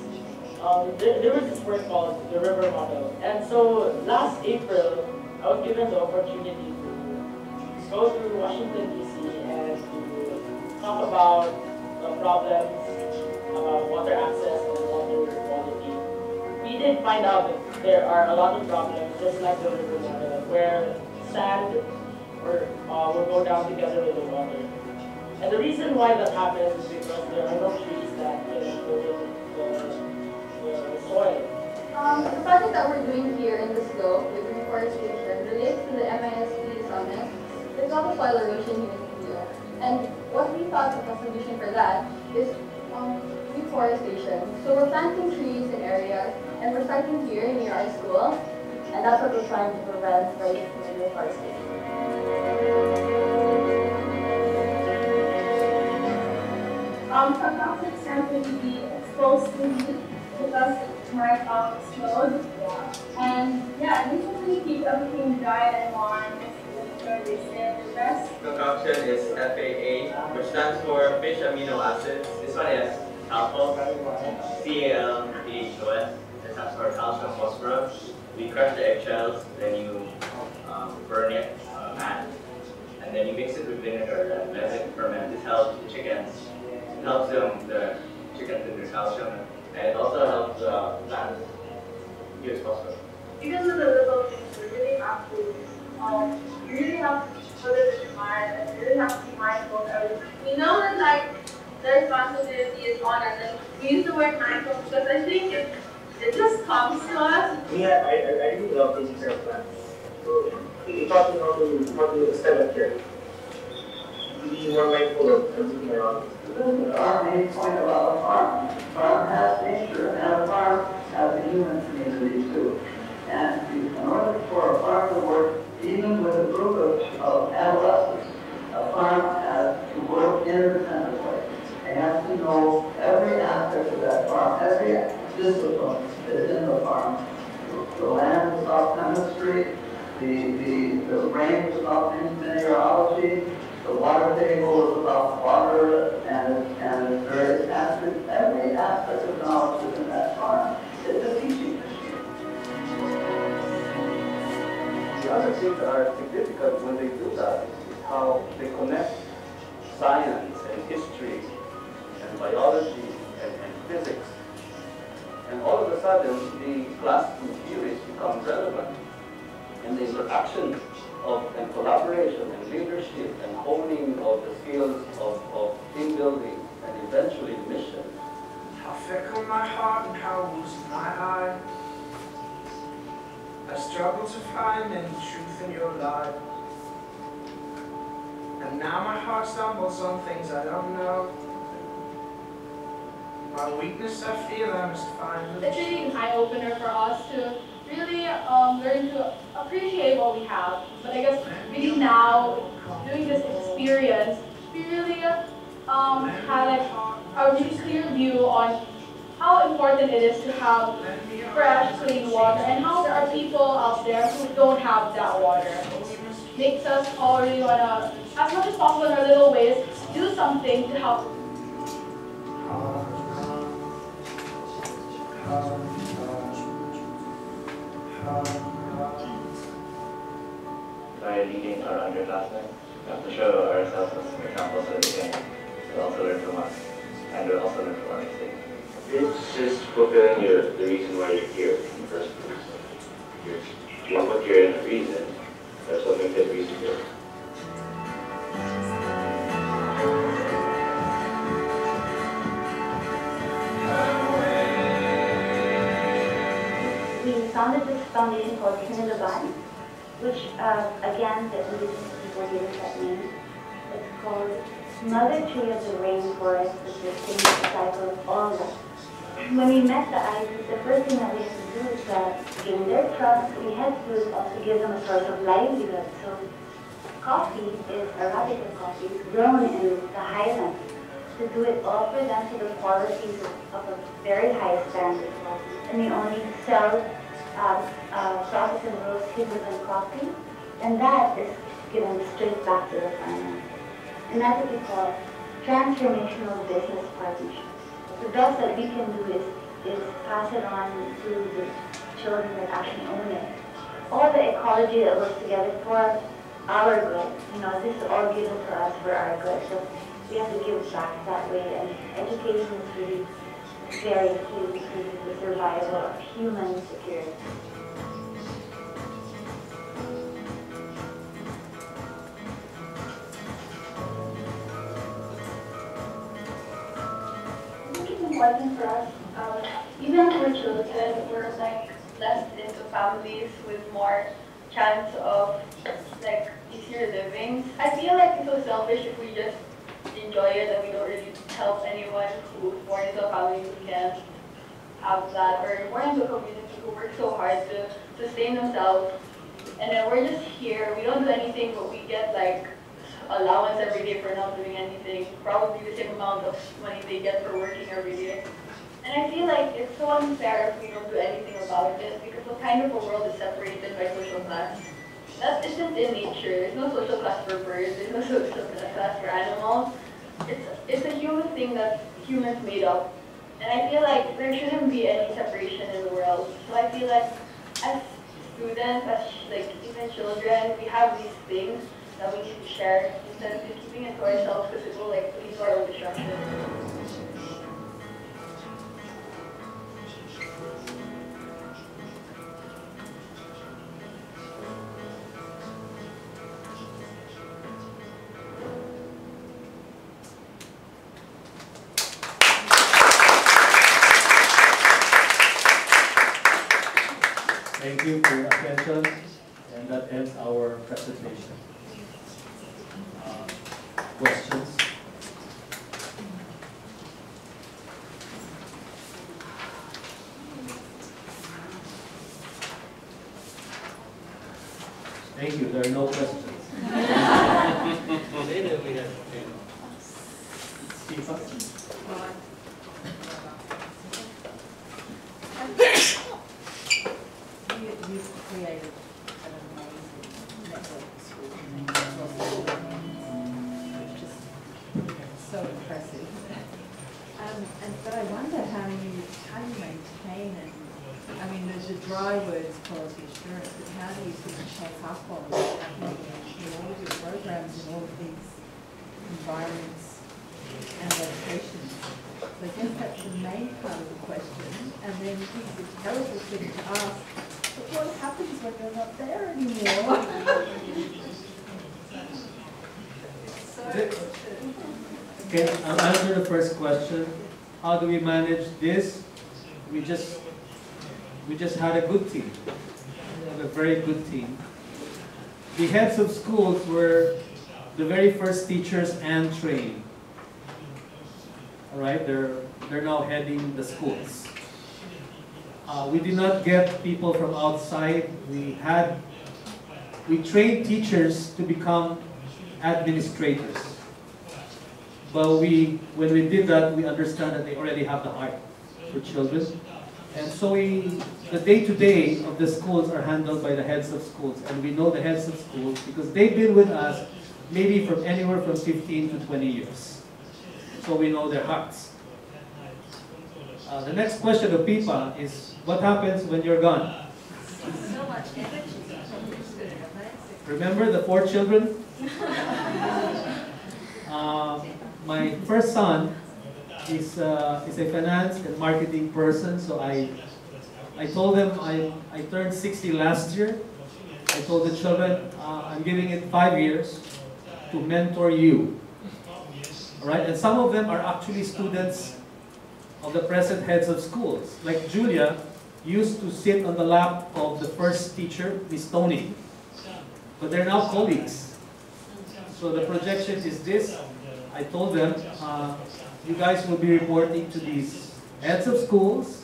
there was this work called the River Model. And so last April, I was given the opportunity to go to Washington, D.C. and to talk about the problems about water access and water quality. We did find out that there are a lot of problems, just like the River Model, where sand will go down together with the water. And the reason why that happens is because there are no trees that the soil. The project that we're doing here in the slope with reforestation relates to the MISP summit. It's called the soil erosion here in India. And what we thought of a solution for that is reforestation. So we're planting trees in areas, and we're starting here near our school, and that's what we're trying to prevent by using reforestation. Some toxics tend to be exposed to heat because my house is slowed. And yeah, this really keep everything dry and warm. It's where they stay the best. Concoction is FAA, which stands for fish amino acids. This one is alpha, CALPHOS. It stands for calcium phosphorus. We crush the eggshells, then you burn it, and then you mix it with vinegar and let it ferment. This helps the chickens. It helps the chickens in their calcium, and it also helps the plants use phosphorus. Because of the little things, we really have to, you really have to put it in mind, and you really have to be mindful of everything. We know that like the responsibility is on us, and we use the word mindful because I think it just comes to us. Yeah, I really love taking care of plants. So it taught me how to step up here. Be more mindful of everything around. Our main point about a farm. A farm has nature, and a farm has a human community too. And in order for a farm to work, even with a group of adolescents, a farm has to work independently. They have to know every aspect of that farm, every discipline is in the farm. The land is about chemistry, the rain is about mineralogy, the water table is about water and its various aspects. Every aspect of knowledge is in that farm. It's a teaching machine. The other things that are significant when they do that is how they connect science and history and biology and physics. And all of a sudden, the classical theories become relevant. And the interaction and collaboration and leadership and honing of the skills of team building and eventually mission. How fickle my heart and how loose my eye. I struggle to find any truth in your life. And now my heart stumbles on things I don't know. My weakness I feel I must find. It's really an eye-opener for us to really learn to appreciate what we have. But I guess really now, doing this experience, we really had like a really clear view on how important it is to have fresh, clean water, and how there are people out there who don't have that water. Makes us all really wanna, as much as possible in our little ways, do something to help. By leading our underclassmen, we have to show ourselves as examples so they can also learn from us and we'll also learn from our mistakes. It's just fulfilling the reason why you're here in the first place. You put here in a reason, there's something that reason here. We founded this foundation called Trinidad, which again, the indigenous people Mother Tree of the rainforest, the sustainable cycle of all life. When we met the Isis, the first thing that we had to do is gain their trust. We had to also give them a source of livelihood. So coffee is Arabica coffee, grown in the highlands. To do it, offer them to the qualities of a very high standard. And we only sell processed and roast hazelnut coffee, and that is given straight back to the farmer. And that's what we call transformational business partnerships. The best that we can do is pass it on to the children that actually own it. All the ecology that works together for our good, this is all given to us for our good. So we have to give back that way, and education is really very key to the survival of human security. Important for us, even for children, we're like blessed into families with more chance of like easier living. I feel like it's so selfish if we just enjoy it and we don't really help anyone who's born into a family who can't have that, or born into a community who works so hard to sustain themselves. And then we're just here, we don't do anything, but we get like allowance every day for not doing anything, probably the same amount of money they get for working every day. And I feel like it's so unfair if we don't do anything about it, because what kind of a world is separated by social class? That isn't in nature. There's no social class for birds, there's no social class for animals. It's a human thing that humans made up. And I feel like there shouldn't be any separation in the world. So I feel like as students, as like even children, we have these things that we need to share instead of just keeping it to ourselves, because it will like lead to our own destruction. Thank you for your attention, and that ends our presentation. Questions? Thank you. There are no questions. Later we have You've created an amazing network of schools, which is so impressive. But I wonder how you maintain it. I mean, there's the dry words quality assurance, but how do you sort of check up on what's happening in all of your programs in all of these environments and locations? So I guess that's the main part of the question. And then the terrible thing to ask, but what happens when you're not there anymore? Okay, I'll answer the first question. How do we manage this? We just had a good team. We have a very good team. The heads of schools were the very first teachers and trained. All right, they're now heading the schools. We did not get people from outside. We trained teachers to become administrators. But when we did that, we understand that they already have the heart for children. And so the day-to-day of the schools are handled by the heads of schools. And we know the heads of schools because they've been with us maybe from anywhere from 15 to 20 years. So we know their hearts. The next question of PIPA is, what happens when you're gone? So much energy. Remember the 4 children? My first son is a finance and marketing person, so I told him I turned 60 last year. I told the children, I'm giving it 5 years to mentor you. All right, and some of them are actually students of the present heads of schools. Like Julia used to sit on the lap of the first teacher, Miss Tony, but they're now colleagues. So the projection is this: I told them, you guys will be reporting to these heads of schools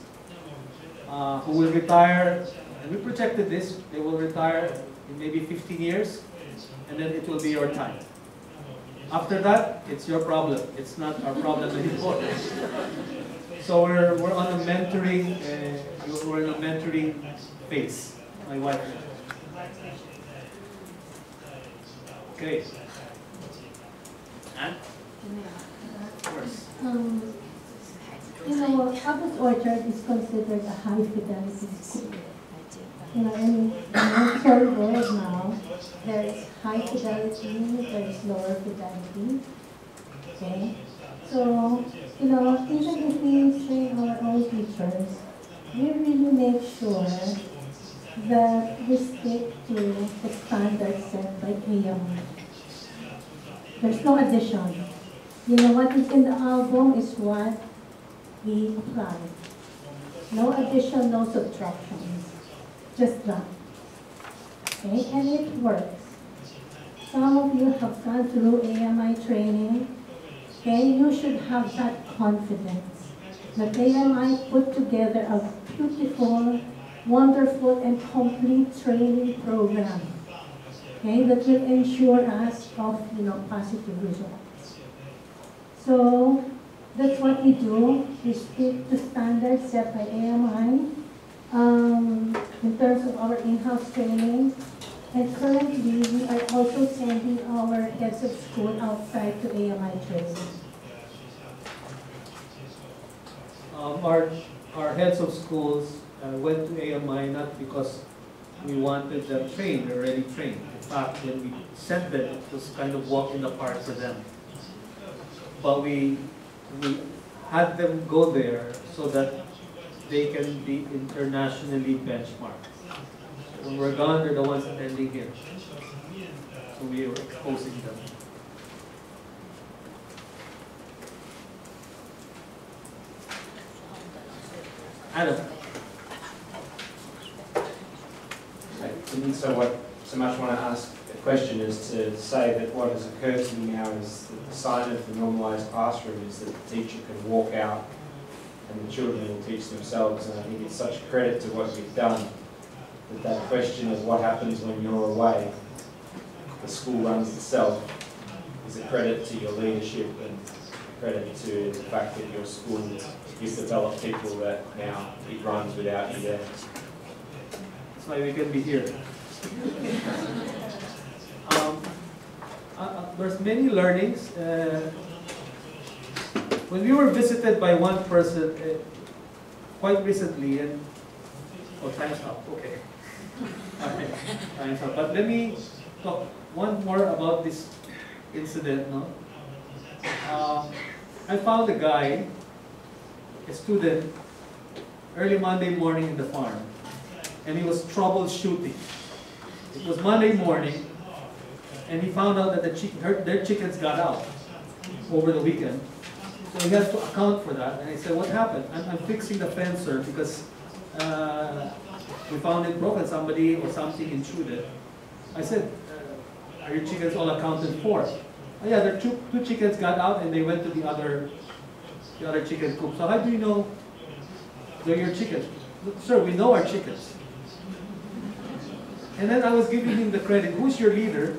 who will retire, and we projected this, they will retire in maybe 15 years, and then it will be your time. After that, it's your problem. It's not our problem anymore. So we're on a mentoring, we're in a mentoring phase, my wife. Okay. And? Of course. You know, Abbott Orchard is considered a high fidelity school. You know, in the whole world now, there is high fidelity, there is lower fidelity. Okay? So, you know, even if we train our own teachers, we really make sure that we stick to the standards set by AMI. There's no addition. You know, what is in the album is what we apply. No addition, no subtractions. Just that. Okay, and it works. Some of you have gone through AMI training. Okay, you should have that confidence that AMI put together a beautiful, wonderful, and complete training program. Okay, that will ensure us of, you know, positive results. So that's what we do. We stick to standards set by AMI in terms of our in-house training. And currently, we are also sending our heads of school outside to AMI training. Our heads of schools went to AMI not because we wanted them trained, they're already trained. In fact, when we sent them, it was kind of walk in the park for them. But we had them go there so that they can be internationally benchmarked. When we're gone, they're the ones attending here. So we are exposing them. Adam. To me, so what so much want to ask a question is to say that what has occurred to me now is that the sign of the normalised classroom is that the teacher can walk out and the children will teach themselves, and I think it's such a credit to what you've done that question of what happens when you're away, the school runs itself, is a credit to your leadership and a credit to the fact that your school, you've developed people that now it runs without you there. That's why we can be here. There's many learnings. When we were visited by one person quite recently, and time's up. Okay. Okay, time's up. But let me talk one more about this incident. No, I found a guy, a student, early Monday morning in the farm, and he was troubleshooting. It was Monday morning, and he found out that their chickens got out over the weekend. So he had to account for that. And I said, what happened? I'm fixing the fence, sir, because we found it broken. Somebody or something intruded. I said, are your chickens all accounted for? Oh, yeah, there two chickens got out and they went to the other chicken coop. So how do you know they're your chickens? Sir, we know our chickens. And then I was giving him the credit. Who's your leader?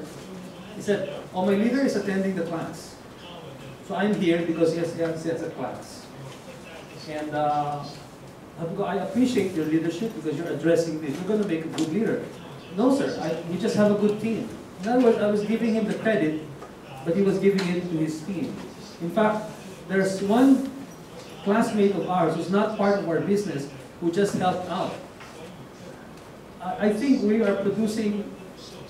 He said, oh, my leader is attending the class. So I'm here because he has a class. And I appreciate your leadership because you're addressing this. You're going to make a good leader. No, sir, we just have a good team. In other words, I was giving him the credit, but he was giving it to his team. In fact, there's one classmate of ours who's not part of our business who just helped out. I think we are producing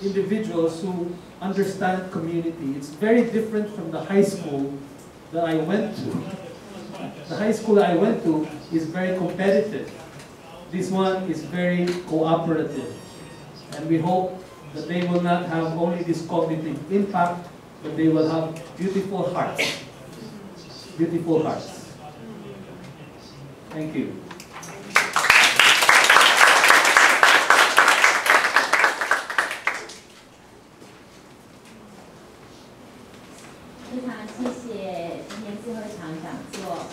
individuals who understand community. It's very different from the high school that I went to. The high school that I went to is very competitive. This one is very cooperative. And we hope that they will not have only this cognitive impact, but they will have beautiful hearts. Beautiful hearts. Thank you. 非常谢谢今天智慧堂讲座